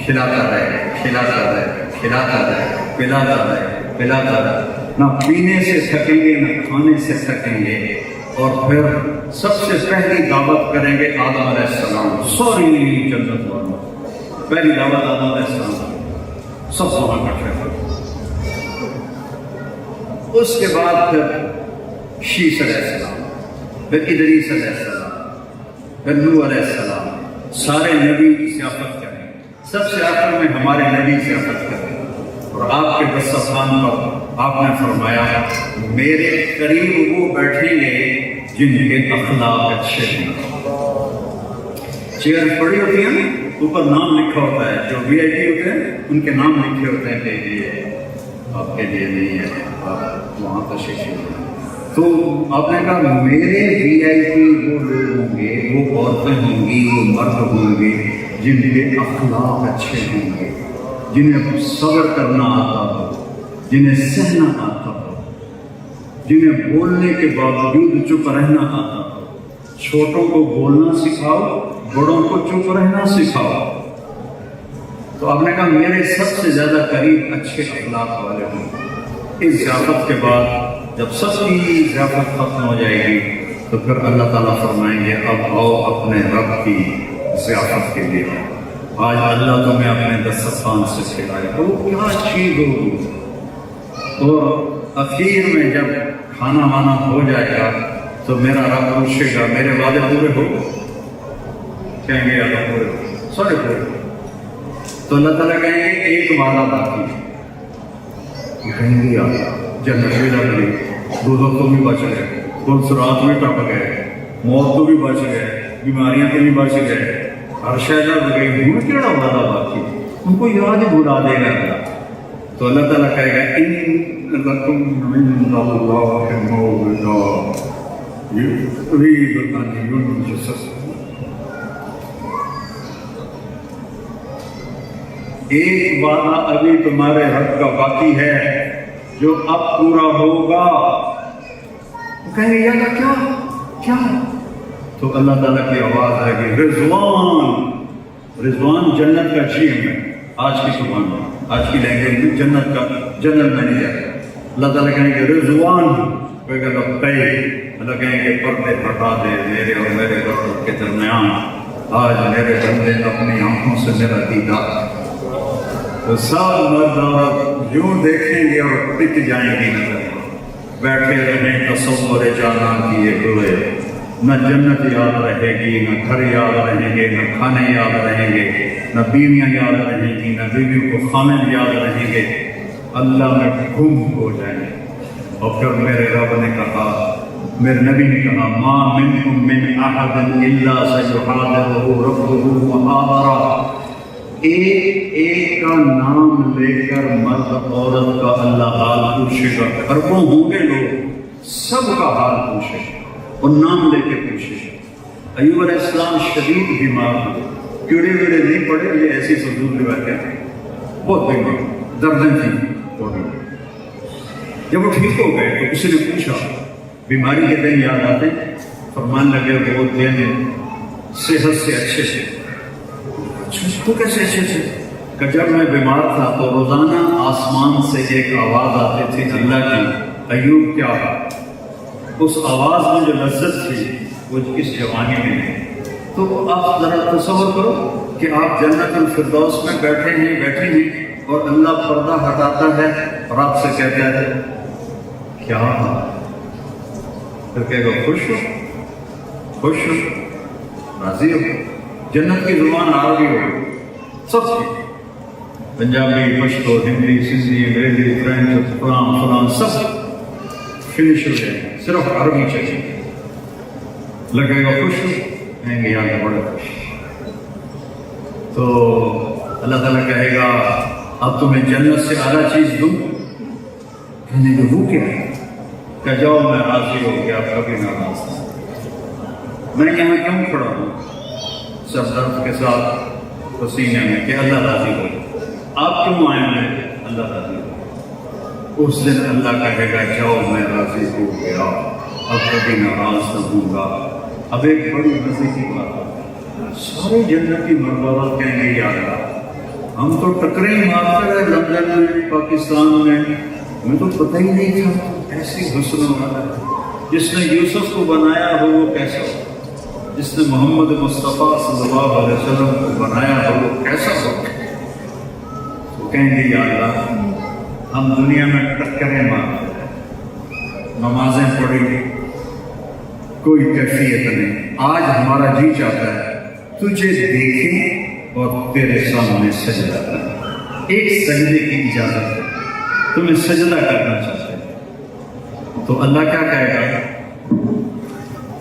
کھلاتا رہے، کھلاتا رہے، کھلاتا رہے، پلاتا رہے، پلاتا رہے۔ نہ پینے سے تھکیں گے نہ کھانے سے تھکیں گے، اور پھر سب سے پہلی دعوت کریں گے آدم علیہ السلام، سوری جنت والوں، پہلی دعوت آدم علیہ السلام، سب وہاں کٹھے۔ اس کے بعد پھر شیش علیہ السلام، پھر ادریس علیہ السلام، پھر نوح علیہ السلام، سارے نبی ضیافت کریں، سب سے آخر میں ہمارے نبی ضیافت کریں۔ اور آپ کے دسترخوان پر آپ نے فرمایا میرے قریب وہ بیٹھیں گے جن کے اخلاق اچھے ہیں. چیئر پڑی ہوتی ہیں نا، اوپر نام لکھا ہوتا ہے، جو وی آئی پی ہوتے ہیں ان کے نام لکھے ہوتے ہیں کہ یہ آپ کے لیے نہیں ہے، آپ وہاں تشریف لیں. تو آپ نے کہا میرے وی آئی پی وہ لوگ ہوں گے، وہ عورتیں ہوں گی، وہ مرد ہوں گے جن کے اخلاق اچھے ہوں گے، جنہیں صبر کرنا آتا ہو، جنہیں سہنا آتا ہو، جنہیں بولنے کے باوجود چپ رہنا آتا ہو. چھوٹوں کو بولنا سکھاؤ، بڑوں کو چپ رہنا سکھاؤ. تو آپ نے کہا میرے سب سے زیادہ قریب اچھے اخلاق والے ہوں. اس ضیافت کے بعد جب سب کی ضیافت ختم ہو جائے گی تو پھر اللہ تعالیٰ فرمائیں گے اب آؤ اپنے رب کی ضیافت کے لیے. آج اللہ تمہیں اپنے دسترخوان سے کھلائے. وہ کیا چیز ہوگی. اور اخیر میں جب کھانا وانا ہو جائے گا تو میرا رب پوچھے گا میرے وعدے پورے ہو؟ کہیں گے اللہ پورے ہو، سارے پورے. تو اللہ تعالیٰ کہیں گے ایک وعدہ باقی ہے. کہیں گے اللہ جنت بھی لگ گئی، دوزخ تو بھی بچ گئے، صراط بھی ٹپ گئے، موت تو بھی بچ گئے، بیماریاں تو بھی بچ گئے، ہر شے لگ گئی، ہوں کیڑا وعدہ باقی. ان کو یاد ہی بھلا دے گا اللہ. تو اللہ تعالیٰ کہے گا ان لکم من اللہ موعدہ یرید ان ینجزکم. ایک وعدہ ابھی تمہارے رب کا باقی ہے جو اب پورا ہوگا. کہیں گے یا کیا کیا؟ تو اللہ تعالیٰ کی آواز آئے گی رضوان. رضوان جنت کا چیم ہے. آج کی زبان میں، آج کی لینگویج میں جنت کا جنرل مینیجر. اللہ تعالیٰ کہیں گے رضوان، کوئی کہ اللہ کہیں گے پردے ہٹا دے میرے اور میرے رب کے درمیان. آج میرے بندے اپنی آنکھوں سے میرا دیدار. تو سب مرد عورت یوں دیکھیں گے اور ٹک جائیں گی نظر. بیٹھے رہیں تصور جانا کیے ہوئے. نہ جنت یاد رہے گی، نہ گھر یاد رہیں گے، نہ کھانے یاد رہیں گے، نہ بیویاں یاد رہیں گی، نہ بیویوں کو خامد یاد رہیں گے. اللہ میں گم ہو جائیں گے. اور پھر میرے رب نے کہا، میرے نبی نے کہا ما منکم من احد الا سیحاضرہ ربہ محاضرہ. ایک ایک کا نام لے کر مرد عورت کا اللہ حال پوچھے گا. اربوں ہوں گے لوگ، سب کا حال پوچھے گا اور نام لے کے پوچھے گا. ایوب علیہ السلام شدید بیمار ہوئے، کیڑے ویڑے نہیں پڑے، یہ ایسی سدور روایتیں، بہت بیمار، دردیں تھیں. جب وہ ٹھیک ہو گئے تو کسی نے پوچھا بیماری کے دن یاد آتے؟ فرمان لگے وہ دن صحت سے اچھے سے. تو کیسے اچھے سے؟ کہ جب میں بیمار تھا تو روزانہ آسمان سے ایک آواز آتی تھی اللہ کی، ایوب کیا ہے؟ اس آواز میں جو لذت تھی وہ اس جوانی میں نہیں. تو آپ ذرا تصور کرو کہ آپ جنت الفردوس میں بیٹھے ہیں اور اللہ پردہ ہٹاتا ہے اور آپ سے کہتا ہے کیا؟ پھر کہے گا خوش ہو، خوش ہو، راضی ہو. جنت کی زبان عربی ہو، سب کی، پنجابی، پشتو، ہندی، سندھی، انگریزی، فرینچ، فلان سب فنش ہو جائے، صرف عربی چاہیے. لگے گا خوش ہو، کہیں گے یہاں بڑے خوش. تو اللہ تعالیٰ کہے گا اب تمہیں جنت سے اعلیٰ چیز دوں. کہنے کہ وہ کیا ہے؟ کہ جاؤ میں راضی ہو گیا، کبھی ناراض نہیں. میں یہاں کیوں کھڑا ہوں سر درد کے ساتھ پسینے میں کہ اللہ راضی ہو. آپ کیوں آئے ہیں؟ اللہ راضی ہو. اس دن اللہ کہے گا جاؤ میں راضی ہو گیا، اب کبھی ناراض نہ ہوں گا. اب ایک بڑی مزے کی بات ہے، سارے جنتی مربوط کہیں گے یا اللہ ہم تو ٹکرے ہی مارتے رہے لندن میں، پاکستان میں، ہمیں تو پتہ ہی نہیں تھا ایسی حسن والا جس نے یوسف کو بنایا ہو وہ کیسا ہو، جس نے محمد مصطفیٰ صلی اللہ علیہ وسلم کو بنایا ہو وہ کیسا ہو. تو کہیں گے یا اللہ ہم دنیا میں ٹکریں مارتے ہیں، نمازیں پڑھی، کوئی کیفیت نہیں. آج ہمارا جی چاہتا ہے تجھے دیکھیں اور تیرے سامنے سجدہ کریں. ایک سجدے کی اجازت ہے. تمہیں سجدہ کرنا چاہتے ہیں، تو اللہ کیا کہے گا؟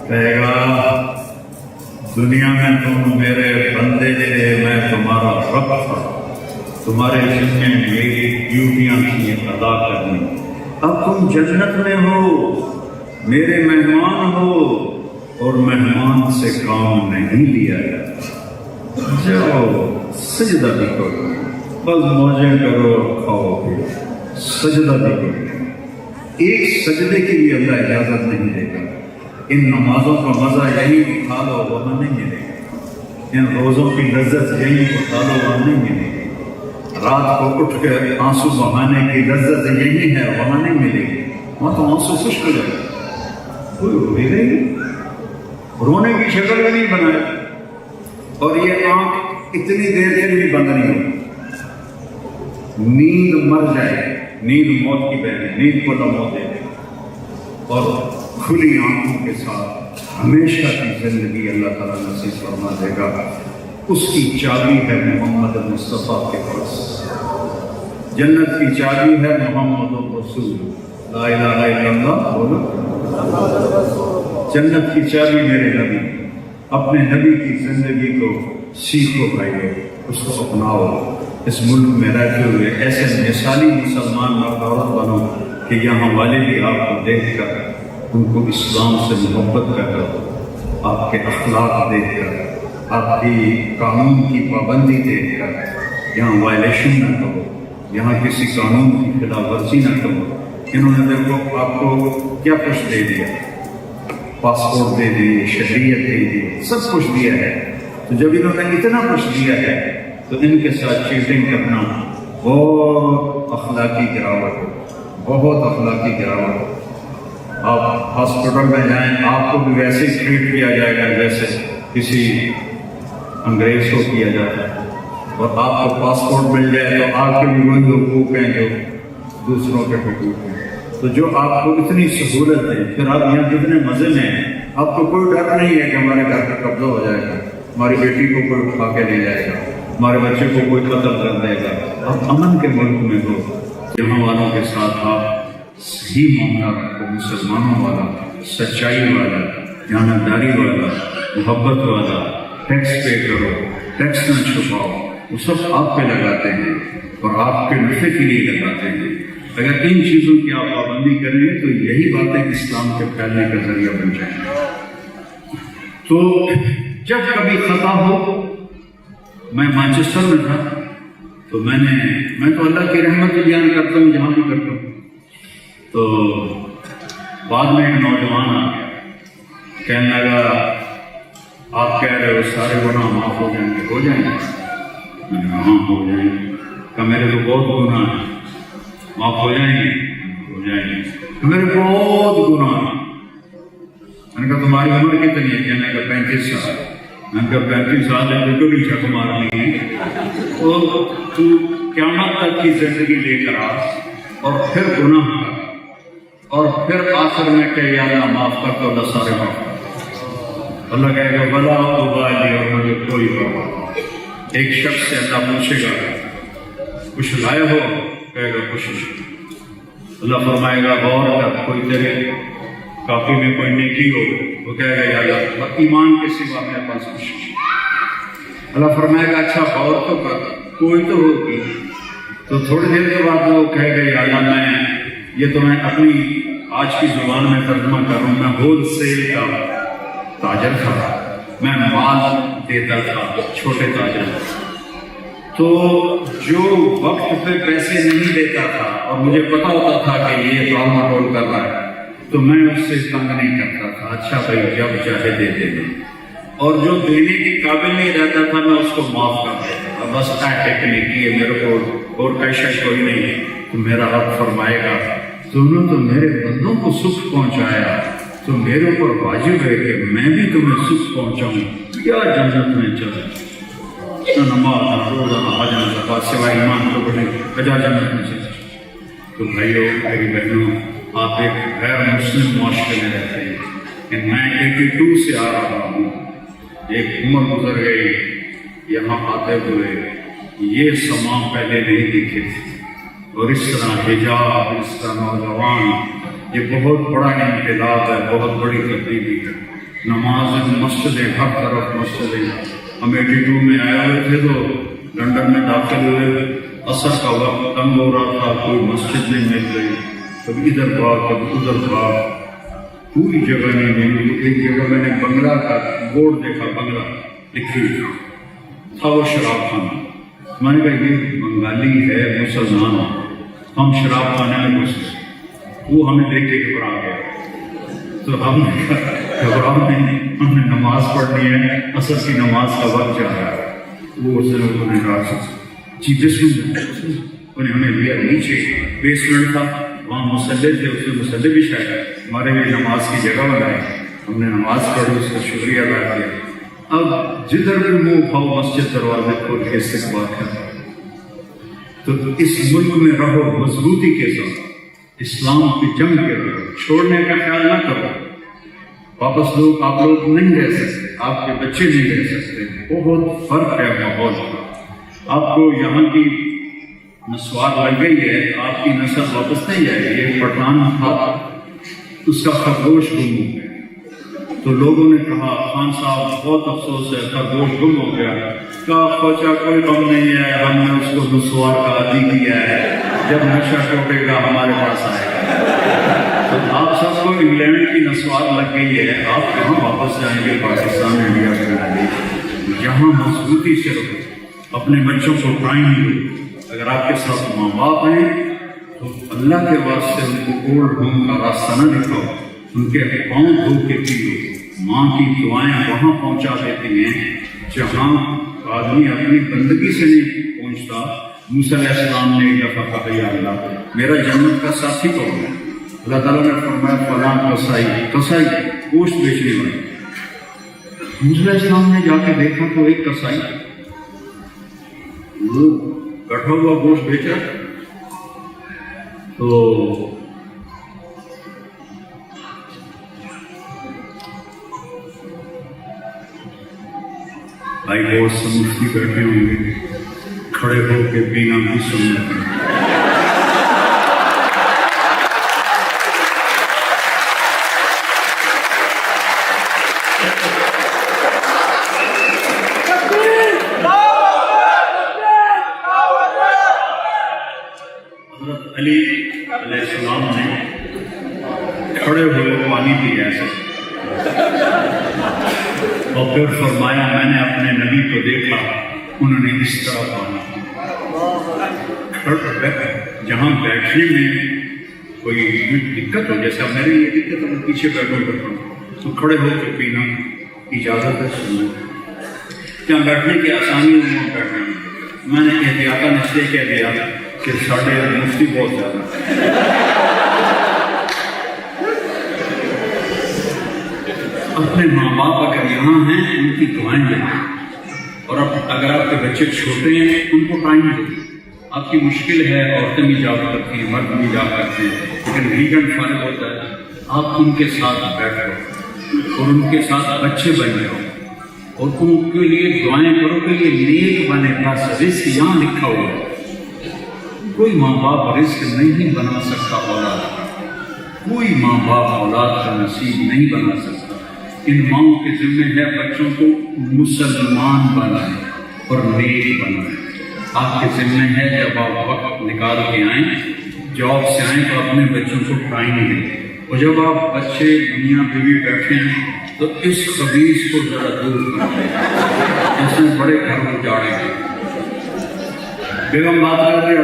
کہے گا دنیا میں تم میرے بندے تھے، میں تمہارا رب تھا، تمہارے ذمے میری ڈیوٹیاں تھیں ادا کرنی، اب تم جنت میں ہو، میرے مہمان ہو، اور مہمان سے کام نہیں لیا جاتا، جاؤ سجدہ بھی کرو، بس موجیں کرو اور کھاؤ پیو، سجدہ بھی کرو۔ ایک سجدے کے لیے اللہ اجازت نہیں دے گا، ان نمازوں کا مزہ یہی اٹھا لو وہاں نہیں ملے گا، ان روزوں کی لذت یہی اٹھا لو وہاں نہیں ملے گی، رات کو اٹھ کر آنسو بہانے کی لذت یہی ہے وہاں نہیں ملے گی، وہاں تو آنسو خشک ہو جائے، کوئی روئے گا ہی، رونے کی شکل بھی نہیں بنائے، اور یہ آنکھ اتنی دیر سے بھی بند نہیں ہوگی، نیند مر جائے، نیند موت کی بہن ہے، نیند کو موت دے دے، اور کھلی آنکھوں کے ساتھ ہمیشہ کی زندگی اللہ تعالیٰ نصیب فرما دے گا۔ اس کی چابی ہے محمد مصطفیٰ کے پاس، جنت کی چابی ہے محمد رسول، لا الہ الا اللہ بولو، جنت کی چابی میرے نبی، اپنے نبی کی زندگی کو سیکھو بھائی، اس کو اپناؤ، اس ملک میں رہتے ہوئے ایسے مثالی مسلمان مرد عورت بنو کہ یہاں والے بھی آپ کو دیکھ کر ان کو اسلام سے محبت کر کر، آپ کے اخلاق دیکھ کر، آپ کی قانون کی پابندی دیکھ کر یہاں وائلیشن نہ کرو، یہاں کسی قانون کی خلاف ورزی نہ کرو۔ انہوں نے دیکھو آپ کو کیا کچھ دے دیا، پاسپورٹ دے دی، شہریت دے دی، سب کچھ دیا ہے، تو جب انہوں نے اتنا کچھ دیا ہے تو ان کے ساتھ چیٹنگ کرنا بہت اخلاقی گراوٹ، بہت اخلاقی گراوٹ۔ آپ ہاسپٹل میں جائیں، آپ کو بھی ویسے ہی ٹریٹ کیا جائے گا جیسے کسی انگریز کو کیا جاتا ہے، اور آپ کو پاسپورٹ مل جائے تو آپ کے بھی وہی حقوق ہیں جو دوسروں کے حقوق ہیں۔ تو جو آپ کو اتنی سہولت ہے، پھر آپ یہاں کتنے مزے میں ہیں، آپ کو کوئی ڈر نہیں ہے کہ ہمارے گھر کا قبضہ ہو جائے گا، ہماری بیٹی کو کوئی اٹھا کے لے جائے گا، ہمارے بچے کو کوئی قتل کر دے گا۔ آپ امن کے ملک میں ہو، یہاں والوں کے ساتھ آپ صحیح معاملہ رکھو، مسلمانوں والا، سچائی والا، دیانتداری والا، محبت والا، ٹیکس پے کرو، ٹیکس نہ چھپاؤ، وہ سب آپ پہ لگاتے ہیں اور آپ کے نفع کے لیے لگاتے ہیں۔ اگر ان چیزوں کی آپ پابندی کریں گے تو یہی باتیں اسلام کے پھیلنے کا ذریعہ بن جائیں گے۔ تو جب کبھی خطا ہو، میں مانچسٹر میں تھا تو میں تو اللہ کی رحمت کی بیان کرتا ہوں جہاں بھی کرتا ہوں، تو بعد میں ایک نوجوان آ گیا، کہنے لگا آپ کہہ رہے ہو سارے گناہ معاف ہو جائیں گے؟ ہو جائیں گے؟ میں نے کہا ہاں ہو جائیں گے۔ کہ میرے تو بہت گناہ ہیں، معاف ہو جائیں گے؟ ہو جائیں گے۔ کہ میرے بہت گناہ ہیں۔ میں نے کہا تمہاری عمر کتنی ہے؟ کہنے لگا 35 سال۔ میں نے کہا 35 سال ہے تو بھی چھک مارنی ہے، تو قیامت تک کی زندگی لے کر آ اور پھر گناہ کر، اور پھر آخر میں کہ یا اللہ معاف کر تو اللہ سارے معاف کر۔ اللہ کہے گا بلا ابالی، اور مجھے کوئی پرواہ نہیں۔ ایک شخص سے اللہ پوچھے گا کچھ لائے ہو؟ کہے گا کچھ نہیں۔ اللہ فرمائے گا غور کر، کوئی تیرے کاپی میں کوئی نیکی ہو؟ وہ کہے گا یا اللہ ایمان کے سوا میرے پاس کچھ نہیں۔ اللہ فرمائے گا اچھا غور تو کر، کوئی تو ہوگی۔ تو تھوڑی دیر کے بعد وہ کہے گا یا اللہ یہ تو میں اپنی آج کی زبان میں ترجمہ کر رہا ہوں، میں ہول سیل کا تاجر تھا، میں مال دیتا تھا، چھوٹے تاجر۔ تو جو وقت پہ پیسے نہیں دیتا تھا اور مجھے پتا ہوتا تھا کہ یہ ٹال مٹول کر رہا ہے تو میں اس سے تنگ نہیں کرتا تھا، اچھا بھائی جب چاہے دیتے دیں، اور جو دینے کے قابل نہیں رہتا تھا میں اس کو معاف کر دیتا تھا، بس ٹیکنیکی ہے، میرے کو اور پیشہ کوئی نہیں ہے۔ تو میرا رب فرمائے گا تم نے تو میرے بندوں کو سکھ پہنچایا، تو میرے اوپر واجب ہے کہ میں بھی تمہیں سکھ پہنچاؤں، کیا جنت میں چلے، نہ نماز نہ روزہ نہ حج نہ زکات سوائے ایمان کو بڑھے کجا جنت میں چلے۔ تو بھائیو میری بہنوں، آپ ایک غیر مسلم معاشرے میں رہتے ہیں کہ میں 82 سے آ رہا ہوں، ایک عمر گزر گئی، یہاں آتے ہوئے یہ سامان پہلے نہیں دیکھے تھے، اور اس طرح حجاب، اس طرح نوجوان، یہ بہت بڑا انقلاب ہے، بہت بڑی تبدیلی ہے۔ نماز مسجدیں، ہر طرف مسجدیں۔ ہم 82 میں آئے ہوئے تھے تو لندن میں داخل ہوئے، عصر کا وقت کم ہو رہا تھا، کوئی مسجد نہیں مل رہی، کبھی ادھر بات کبھی ادھر بات، کوئی جگہ نہیں ملی۔ ایک جگہ میں نے بنگلہ کا بورڈ دیکھا، بنگلہ لکھی تھا، وہ شراب خانہ۔ میں نے کہا یہ بنگالی ہے، مسلمان، ہم شراب خانے میں گھسے، وہ ہمیں دیکھ کے گھبرا گیا۔ تو ہم نے گھبراؤ نہیں، ہم نے نماز پڑھنی ہے، عصر کی نماز کا وقت جا رہا ہے۔ وہ انہوں نے کہا جی انہیں ہمیں لیا نیچے بیسمنٹ تھا، وہاں مسلح تھے، اس میں مسلح بھی شاید ہمارے لیے نماز کی جگہ بنائی، ہم نے نماز پڑھی، اس کا شکریہ ادا کیا۔ اب جدھر بھی منہ کھاؤ مسجد دروازے کھول کے استقبال کرتا۔ تو اس ملک میں رہو مضبوطی کے ساتھ، اسلام کی جنگ کے رہو، چھوڑنے کا خیال نہ کرو۔ واپس آپ لوگ نہیں رہ سکتے، آپ کے بچے نہیں رہ سکتے، بہت فرق ہے ماحول کا۔ آپ کو یہاں کی نسوار لگ گئی ہے، آپ کی نسل واپس نہیں آئے گی۔ ایک پٹھان تھا، اس کا خرگوش گم ہو گیا، تو لوگوں نے کہا خان صاحب بہت افسوس ہے، خرگوش گم ہو گیا۔ کہا خواجہ کوئی غم نہیں ہے، ہم نے اس کو نسوار کا عادی کیا ہے، جب نشہ ٹوٹے گا ہمارے پاس آئے گا۔ تو آپ سب کو انگلینڈ کی نسوار لگ گئی ہے، آپ کہاں واپس جائیں گے؟ پاکستان، انڈیا، بنگلہ، یہاں مضبوطی سے رہو، اپنے بچوں کو ٹائم دو۔ اگر آپ کے ساتھ ماں باپ ہیں تو اللہ کے واسطے ان کو اولڈ ہوم کا راستہ نہ دکھاؤ، ان کے پاؤں دھو کے پیو۔ ماں کی دعائیں وہاں پہنچا دیتی ہیں جہاں آدمی اپنی بندگی سے نہیں پہنچتا۔ موسیٰ علیہ السلام نے ایک دفعہ کہا یا اللہ میرا جنت کا ساتھی کون ہے؟ اللہ تعالیٰ نے فرمایا فلاں کسائی، کسائی گوشت بیچنے والے۔ موسیٰ علیہ السلام نے جا کے دیکھا تو ایک کسائی وہ کٹا ہوا گوشت بیچا، تو بھائی بہت سے مفتی بیٹھے ہوں گے، کھڑے ہو کے پینا بھی سنت ہے۔ حضرت علی علیہ السلام نے کھڑے ہوئے پانی پیا ایسے، اور پھر فرمایا میں نے اپنے نبی کو دیکھا، انہوں نے اس طرح پانا۔ جہاں بیٹھنے میں کوئی دقت ہو، جیسا میرے لیے دقت ہے میں پیچھے بیٹھوں کرتا ہوں، تو کھڑے ہو کے پینا اجازت ہے، سننا۔ جہاں بیٹھنے کی آسانی ہو وہاں بیٹھنا۔ میں نے احتیاطاً اس لیے کہہ دیا کہ ساڑھے مفتی بہت زیادہ اپنے ماں باپ اگر یہاں ہیں ان کی دعائیں لیں، اور اگر آپ کے بچے چھوٹے ہیں ان کو ٹائم دیں۔ آپ کی مشکل ہے، عورتیں بھی جاب کرتی ہیں، مرد بھی جاب کرتے ہیں، لیکن ویکینڈ فارغ ہوتا ہے، آپ ان کے ساتھ بیٹھو اور ان کے ساتھ بچے بن جاؤ اور ان کے لیے دعائیں کرو کہ یہ نیک بنے گا۔ رزق یہاں لکھا ہوا ہے، کوئی ماں باپ رزق نہیں بنا سکتا اولاد، کوئی ماں باپ اولاد کا نصیب نہیں بنا سکتا۔ ان ماؤں کے ذمہ ہے بچوں کو مسلمان بنائیں اور نیک بنائیں۔ آپ کے ذمہ ہے جب آپ وقت نکال کے آئیں، جاب سے آئیں تو اپنے بچوں کو ٹائم دیں، اور جب آپ بچے میاں بیوی بیٹھے ہیں تو اس خبیث کو ذرا دور کریں، اس میں بڑے گھر کو جاڑیں گے۔ بیگم بات کر رہے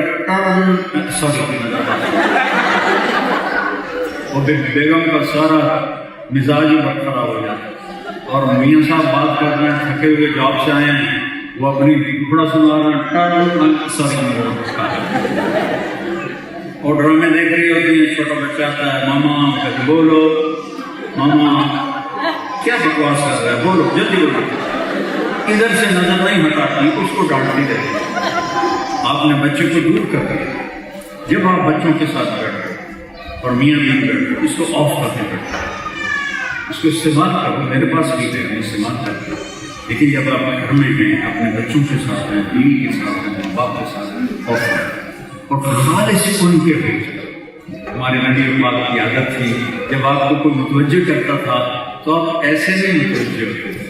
اور بیگم کا سارا مزاج ہی بڑا خراب ہو جاتا ہے، اور میاں صاحب بات کر رہے ہیں، تھکے ہوئے جاب سے آئے ہیں، وہ اپنی ٹکڑا سنا رہے ہیں، اور ڈرامے دیکھ رہی ہوتی ہیں، چھوٹا بچہ آتا ہے، ماما کہتے بولو، ماما کیا بکواس کر رہا ہے، بولو جلدی بولو، ادھر سے نظر نہیں ہٹاتی، اس کو ڈانٹتی رہتی۔ آپ نے بچے کو دور کر دیا۔ جب آپ بچوں کے ساتھ بیٹھے اور میاں بیوی بیٹھے، اس کو آف کرتے بیٹھے، اس کو استعمال کرو، میرے پاس بھی ہے استعمال کرتے، لیکن جب آپ گھر میں ہیں، اپنے بچوں کے ساتھ ہیں، بیوی کے ساتھ ہیں، باپ کے ساتھ ہیں، آف کرو۔ اور خالص ان کے بھیجے. ہمارے نبی پاک کی عادت تھی جب آپ کو کوئی متوجہ کرتا تھا تو آپ ایسے نہیں متوجہ ہوتے تھے.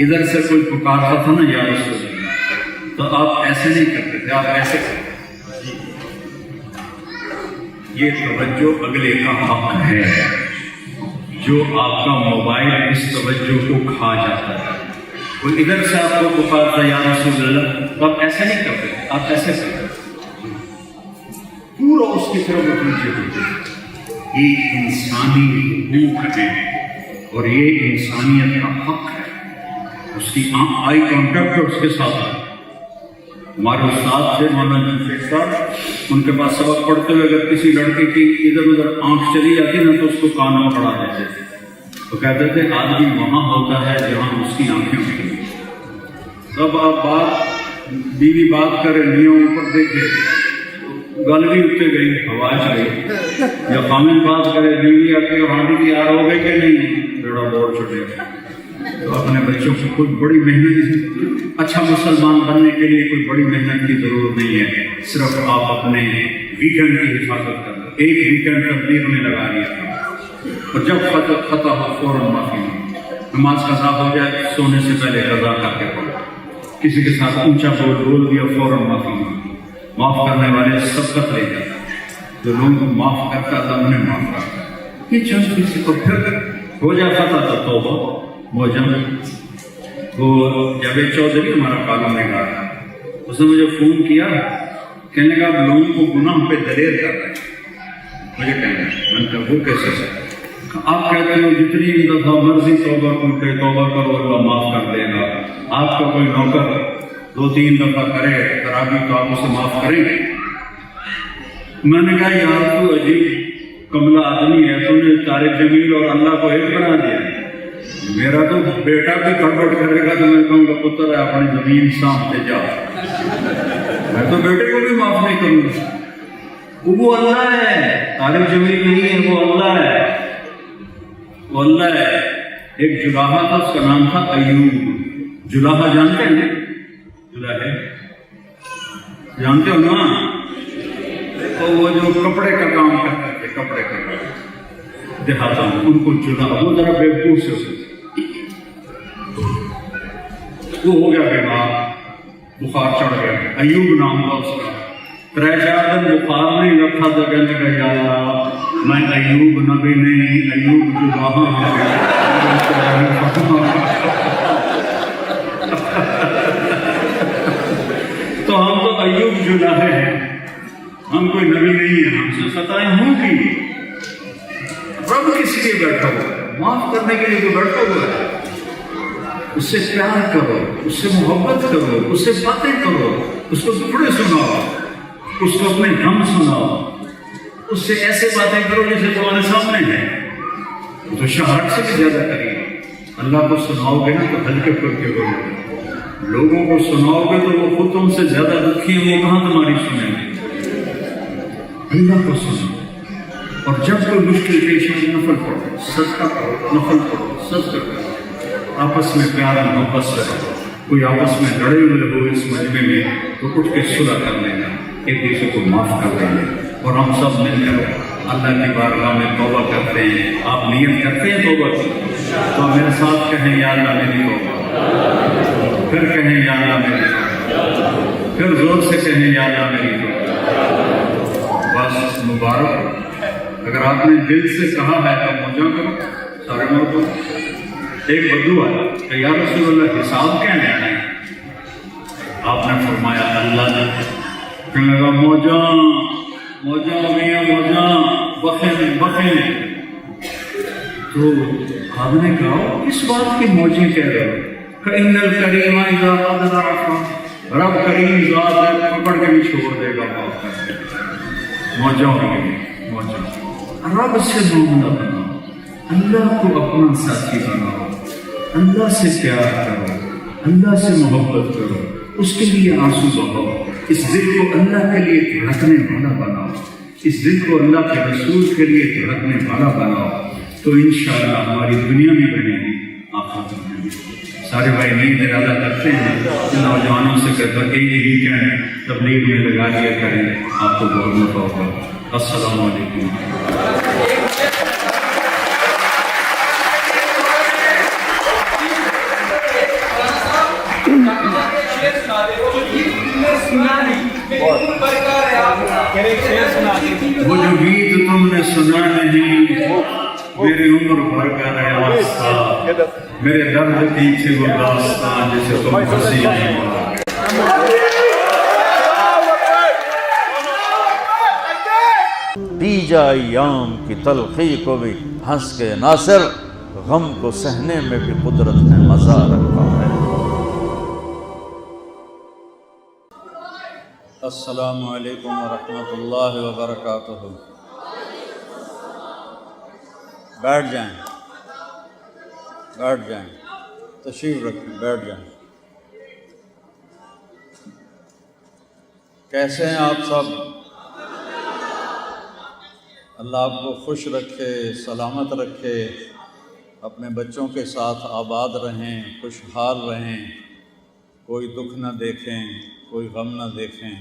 ادھر سے کوئی پکارتا تھا نا یا رسول اللہ تو آپ ایسے نہیں کرتے تھے، آپ ایسے کرتے. یہ توجہ اگلے کا حق ہے. جو آپ کا موبائل اس توجہ کو کھا جاتا ہے. کوئی ادھر سے آپ کو پکارتا یا رسول اللہ تو آپ ایسے نہیں کرتے، آپ ایسے کرتے پورا اس کی طرف متوجہ ہوتے. یہ انسانی حقوق ہے اور یہ انسانیت کا حق ہے. اس کی آئی کانٹیکٹ ہے اس کے ساتھ. ہمارے استاد تھے مولانا شیخ صاحب، ان کے پاس سبق پڑھتے ہوئے اگر کسی لڑکے کی ادھر ادھر آنکھ چلی جاتی نا تو اس کو کان میں پڑھا دیتے تھے. تو کہتے تھے آدمی وہاں ہوتا ہے جہاں اس کی آنکھیں ہوتی ہیں. تب آپ بات بیوی بات کرے میاں اوپر دیکھے گل بھی اتنے گئی ہوا چلے، یا خامن بات کرے بیوی آ کے ہانڈی کی آر ہو گئی کہ نہیں بیڑا بور چھٹے. تو اپنے بچوں کو کوئی بڑی محنت، اچھا مسلمان بننے کے لیے کوئی بڑی محنت کی ضرورت نہیں ہے. صرف آپ اپنے ویکینڈ کی حفاظت کر لیں. ایک ویکینڈ تبلیغ میں لگا دیا اور جب خطا ہو فوراً معافی مانگو. نماز قضا ہو جائے سونے سے پہلے قضا کر کے پڑھو. کسی کے ساتھ اونچا بول دیا فوراً معافی مانگو. معاف کرنے والے سبقت لے جاتا ہے. جو لوگوں کو معاف کرتا تھا انہیں معاف کرتا. یہ چند کسی کو پھر ہو جاتا تھا تو توبہ موجم. وہ جاوید چودھری ہمارا کالم نگار تھا، اس نے مجھے فون کیا، کہنے کا آپ لوگوں کو گناہ پہ دلیر کر رہے ہیں. مجھے کہنا میں نے کہا وہ کیسے سے؟ آپ کہتے ہو جتنی دفعہ مرضی توبہ کرتے توبہ کرو اللہ معاف کر دے گا. آپ کا کوئی نوکر 2-3 دفعہ کرے خرابی تو آپ اسے معاف کریں گے؟ میں نے کہا یار تو عجیب کملا آدمی ہے، تو نے طارق جمیل اور اللہ کو ایک بنا دیا. میرا تو بیٹا بھی گڑبڑ کرے گا تو میں کہوں گا پتر ہے اپنی زمین سانپتے جا. میں تو بیٹے کو بھی معاف نہیں کروں گا. وہ اللہ ہے، طارق جمیل نہیں ہے، وہ اللہ ہے. وہ اللہ ہے. ایک جلاحہ تھا، اس کا نام تھا ایوب. جلاحہ جانتے ہیں؟ جلاحے جانتے ہو نا؟ تو وہ جو کپڑے کا کام کرتے تھے، کپڑے کا کام دیہاتوں میں، ان کو جلاحہ. وہ ذرا بیوقوف سے ہوتے. وہ ہو گیا بیمار، بخار چڑھ گیا. ایوب نام تھا اس کا. 3-4 دن بخار نہیں رکھا تو کہنے کا یا اللہ میں ایوب نبی نہیں، ایوب جلاحہ تو ہم تو ایوب جلاحے ہیں، ہم کوئی نبی نہیں ہے. ہم سے ستائیں ہوں گی. رب کس لیے بیٹھا ہوا ہے؟ معاف کرنے کے لیے تو بیٹھا ہوا ہے. اس سے پیار کرو، اس سے محبت کرو، اس سے باتیں کرو، اس کو ٹکڑے سناؤ، اس کو اپنے غم سناؤ، اس سے ایسے باتیں کرو جیسے تمہارے سامنے ہے. تو شہرت سے بھی زیادہ کریے. اللہ کو سناؤ گے نا تو ہلکے پھلکے بولو گے. لوگوں کو سناؤ گے تو وہ خود تم سے زیادہ دکھی ہیں، وہ کہاں تمہاری سنیں گے. اللہ کو سنو. اور جب کوئی مشکل پیش آئے نفل پڑھو، صدقہ کرو، نفل پڑھو، صدقہ کرو. آپس میں پیار محبت سے رہو. کوئی آپس میں لڑے ہوئے ہو اس مجمع میں تو اٹھ کے صلح کر لینا، ایک دوسرے کو معاف کر دیں گے. اور ہم سب مل کر اللہ کی بارگاہ میں توبہ کرتے ہیں. آپ نیت کرتے ہیں توبہ کی تو میرے ساتھ کہیں یا اللہ میری توبہ. پھر کہیں یا اللہ میری توبہ. پھر زور سے کہیں یا اللہ میری توبہ. بس مبارک. اگر آپ نے دل سے کہا ہے تو موجہ کرو سارے مردوں. ایک بدو ہے کہ یا رسول اللہ حساب کیا لینا ہے؟ آپ نے فرمایا اللہ نے. کہنے لگا موجہ موجہ میاں موجہ بخیں بخیں. تو آپ نے کہا کس بات کی موجیں کہہ رہے ہو؟ فَإِنَّ الْكَرِيمَ إِذَا قَدْ عَفَا. رب کریم ذات ہے، پکڑ کے بھی چھوڑ دے گا معاف کر دے گا. موجہ ہوگی موجہ. رب سے معاملہ بناؤ، اللہ کو اپنا ساتھی بناؤ، اللہ سے پیار کرو، اللہ سے محبت کرو، اس کے لیے آنسو بہاؤ. اس دل کو اللہ کے لیے دھڑکنے والا بناؤ، اس دل کو اللہ کے رسول کے لیے دھڑکنے والا بناؤ. تو انشاءاللہ ہماری دنیا بھی بنے گی، ختم ہیں۔ سارے بھائی نیند ارادہ کرتے ہیں، نوجوانوں سے کہتا کہ یہی کہیں تبلیغ میں لگا دیا کریں، آپ کو بہت نفع ہوگا۔ السلام علیکم۔ وہ جو گیت تم نے سنا نہیں، میری عمر بھر کا رہا واسطہ، میرے درد پیچھے وہ داستان جسے تم ہنسی نہیں مارا۔ پی جا ایام کی تلخی کو بھی ہنس کے ناصر، غم کو سہنے میں بھی قدرت نے مزہ رکھا ہے۔ السلام علیکم ورحمۃ اللہ وبرکاتہ۔ بیٹھ جائیں، بیٹھ جائیں، تشریف رکھیں، بیٹھ جائیں۔ کیسے ہیں آپ سب؟ اللہ آپ کو خوش رکھے، سلامت رکھے، اپنے بچوں کے ساتھ آباد رہیں، خوشحال رہیں، کوئی دکھ نہ دیکھیں، کوئی غم نہ دیکھیں۔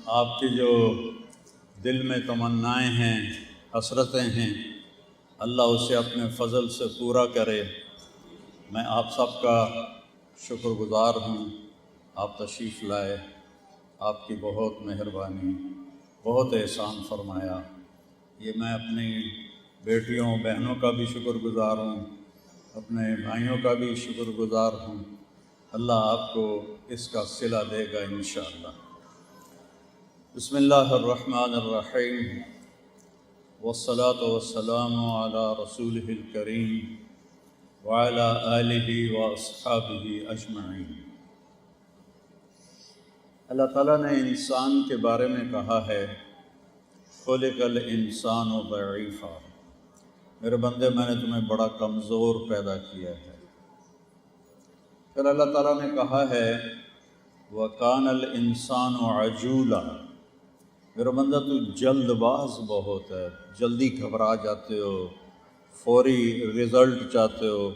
آپ کی جو دل میں تمنائیں ہیں، حسرتیں ہیں، اللہ اسے اپنے فضل سے پورا کرے۔ میں آپ سب کا شکر گزار ہوں، آپ تشریف لائے، آپ کی بہت مہربانی، بہت احسان فرمایا۔ یہ میں اپنی بیٹیوں بہنوں کا بھی شکر گزار ہوں، اپنے بھائیوں کا بھی شکر گزار ہوں۔ اللہ آپ کو اس کا صلہ دے گا انشاءاللہ۔ بسم اللہ الرحمن الرحیم، والصلاة والسلام علی رسولہ الکریم وعلی آلہ واصحابہ اجمعین۔ اللہ تعالیٰ نے انسان کے بارے میں کہا ہے، خلق الانسان ضعیفا، میرے بندے میں نے تمہیں بڑا کمزور پیدا کیا ہے۔ پھر اللہ تعالیٰ نے کہا ہے، وَكَانَ الْإِنسَانُ عَجُولًا، میرا بندہ تو جلد باز بہت ہے، جلدی گھبرا جاتے ہو، فوری رزلٹ چاہتے ہو۔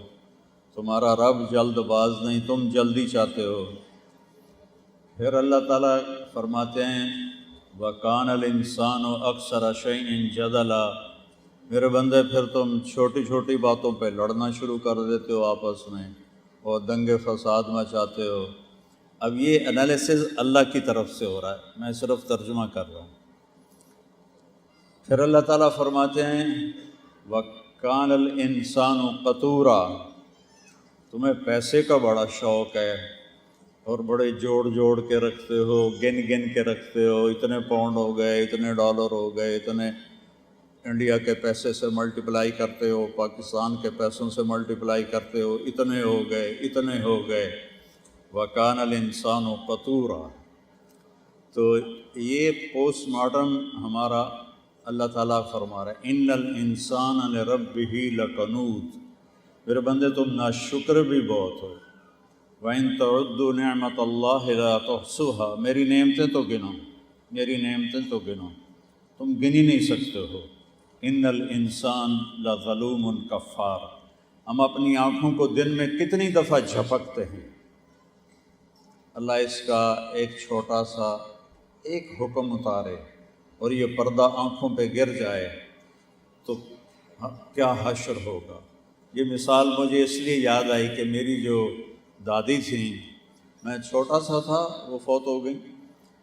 تمہارا رب جلد باز نہیں، تم جلدی چاہتے ہو۔ پھر اللہ تعالیٰ فرماتے ہیں، وَكَانَ الْإِنسَانُ أَكْثَرَ شَيْءٍ جَدَلًا، میرے بندے پھر تم چھوٹی چھوٹی باتوں پہ لڑنا شروع کر دیتے ہو آپس میں، اور دنگے فساد مچاتے ہو۔ اب یہ انالیسز اللہ کی طرف سے ہو رہا ہے، میں صرف ترجمہ کر رہا ہوں۔ پھر اللہ تعالیٰ فرماتے ہیں، وَكَانَ الْإِنسَانُ قَتُورًا، تمہیں پیسے کا بڑا شوق ہے اور بڑے جوڑ جوڑ کے رکھتے ہو، گن گن کے رکھتے ہو، اتنے پاؤنڈ ہو گئے، اتنے ڈالر ہو گئے، اتنے انڈیا کے پیسے سے ملٹیپلائی کرتے ہو، پاکستان کے پیسوں سے ملٹیپلائی کرتے ہو، اتنے ہو گئے، اتنے ہو گئے۔ وَكَانَ الْإِنسَانُ قَتُورًا، تو یہ پوسٹ ماڈرن ہمارا اللہ تعالیٰ فرما رہا ہے، اِنَّ الْإِنسَانَ لِرَبِّهِ لَقَنُوطٌ، میرے بندے تم ناشکر بھی بہت ہو۔ وَإِن تَعُدُّوا نِعْمَةَ اللَّهِ لَا تُحْصُوهَا، میری نعمتیں تو گنو، میری نعمتیں تو گنو، تم گن ہی نہیں سکتے ہو۔ اِنَّ الْإِنسَانَ لَظَلُومٌ کَفَّارٌ، ہم اپنی آنکھوں کو دن میں کتنی دفعہ جھپکتے ہیں۔ اللہ اس کا ایک چھوٹا سا ایک حکم اتارے اور یہ پردہ آنکھوں پہ گر جائے تو کیا حشر ہوگا۔ یہ مثال مجھے اس لیے یاد آئی کہ میری جو دادی تھیں، میں چھوٹا سا تھا، وہ فوت ہو گئی،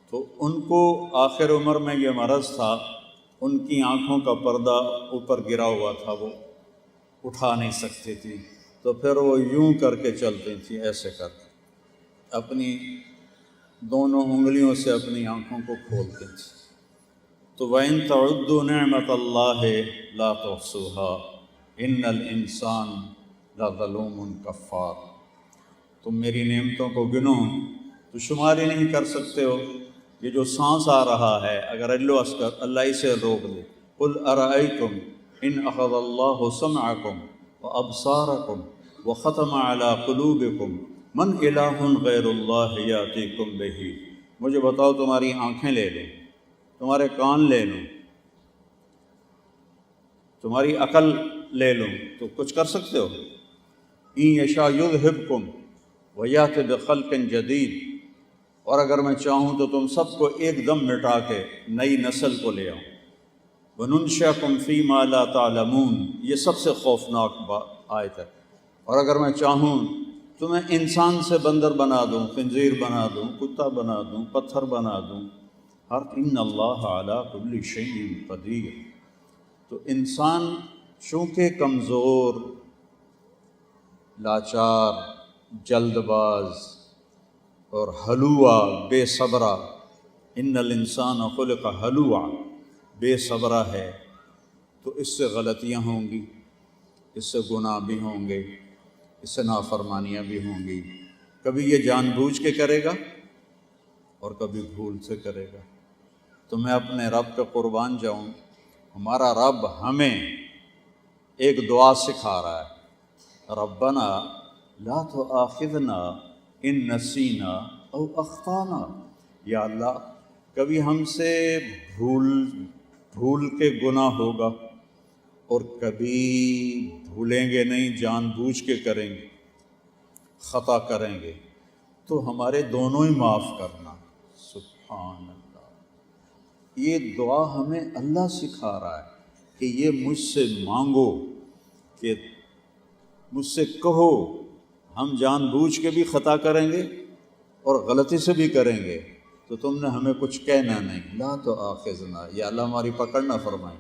تو ان کو آخر عمر میں یہ مرض تھا، ان کی آنکھوں کا پردہ اوپر گرا ہوا تھا، وہ اٹھا نہیں سکتی تھی، تو پھر وہ یوں کر کے چلتی تھیں، ایسے کر کے اپنی دونوں انگلیوں سے اپنی آنکھوں کو کھولتی تھیں۔ تو وَإِن تَعُدُّوا نِعْمَةَ اللَّهِ لَا تُحْصُوهَا إِنَّ الْإِنسَانَ لَظَلُومٌ کَفَّارٌ، تم میری نعمتوں کو گنو تو شمار ہی نہیں کر سکتے ہو۔ یہ جو سانس آ رہا ہے، اگر اللہ اسے روک دے، قُلْ أَرَأَيْتُمْ إِنْ أَخَذَ اللَّهُ سَمْعَكُمْ وَأَبْصَارَكُمْ وَخَتَمَ عَلَى قُلُوبِكُمْ من الہ غیر اللہ یاتیکم بہ، مجھے بتاؤ تمہاری آنکھیں لے لوں، تمہارے کان لے لوں، تمہاری عقل لے لوں تو کچھ کر سکتے ہو؟ این یشاء یذہبکم ویأتی بخلق جدید، اور اگر میں چاہوں تو تم سب کو ایک دم مٹا کے نئی نسل کو لے آؤں۔ وَنُنشِئَكُمْ فِي مَا لَا تَعْلَمُونَ، یہ سب سے خوفناک آیت ہے۔ اور اگر میں چاہوں تو میں انسان سے بندر بنا دوں، خنزیر بنا دوں، کتا بنا دوں، پتھر بنا دوں، ہر ان اللہ علی کل شیء قدیر۔ تو انسان چونکہ کمزور، لاچار، جلد باز اور ہلوعا، بے صبرہ، ان الانسان خلق ہلوعا، بے صبرہ ہے، تو اس سے غلطیاں ہوں گی، اس سے گناہ بھی ہوں گے، اس سے نافرمانیاں بھی ہوں گی۔ کبھی یہ جان بوجھ کے کرے گا اور کبھی بھول سے کرے گا۔ تو میں اپنے رب پہ قربان جاؤں، ہمارا رب ہمیں ایک دعا سکھا رہا ہے، ربنا لا تؤاخذنا ان نسینا او اخطانا، یا اللہ کبھی ہم سے بھول کے گناہ ہوگا اور کبھی بھولیں گے نہیں، جان بوجھ کے کریں گے، خطا کریں گے، تو ہمارے دونوں ہی معاف کرنا۔ سبحان اللہ، یہ دعا ہمیں اللہ سکھا رہا ہے کہ یہ مجھ سے مانگو، کہ مجھ سے کہو، ہم جان بوجھ کے بھی خطا کریں گے اور غلطی سے بھی کریں گے، تو تم نے ہمیں کچھ کہنا نہیں، لا تؤاخذنا، یا اللہ ہماری پکڑ نہ فرمائیں۔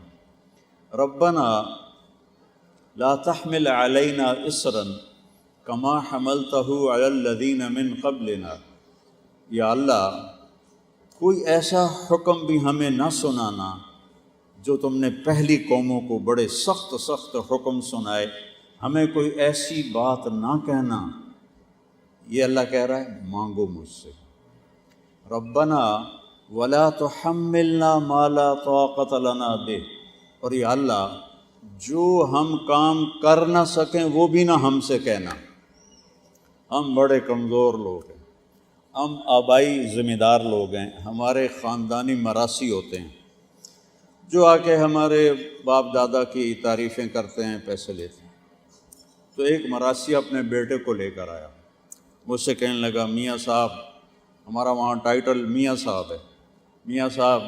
ربنا لا تحمل علینا اصرا کما حملتہ علی الذین من قبلنا، یا اللہ کوئی ایسا حکم بھی ہمیں نہ سنانا جو تم نے پہلی قوموں کو بڑے سخت سخت حکم سنائے، ہمیں کوئی ایسی بات نہ کہنا۔ یہ اللہ کہہ رہا ہے مانگو مجھ سے۔ ربنا ولا تحملنا ما لا طاقت لنا بہ، اور یا اللہ جو ہم کام کر نہ سکیں وہ بھی نہ ہم سے کہنا۔ ہم بڑے کمزور لوگ ہیں، ہم آبائی ذمہ دار لوگ ہیں، ہمارے خاندانی مراثی ہوتے ہیں جو آ کے ہمارے باپ دادا کی تعریفیں کرتے ہیں، پیسے لیتے ہیں۔ تو ایک مراثی اپنے بیٹے کو لے کر آیا، مجھ سے کہنے لگا میاں صاحب، ہمارا وہاں ٹائٹل میاں صاحب ہے، میاں صاحب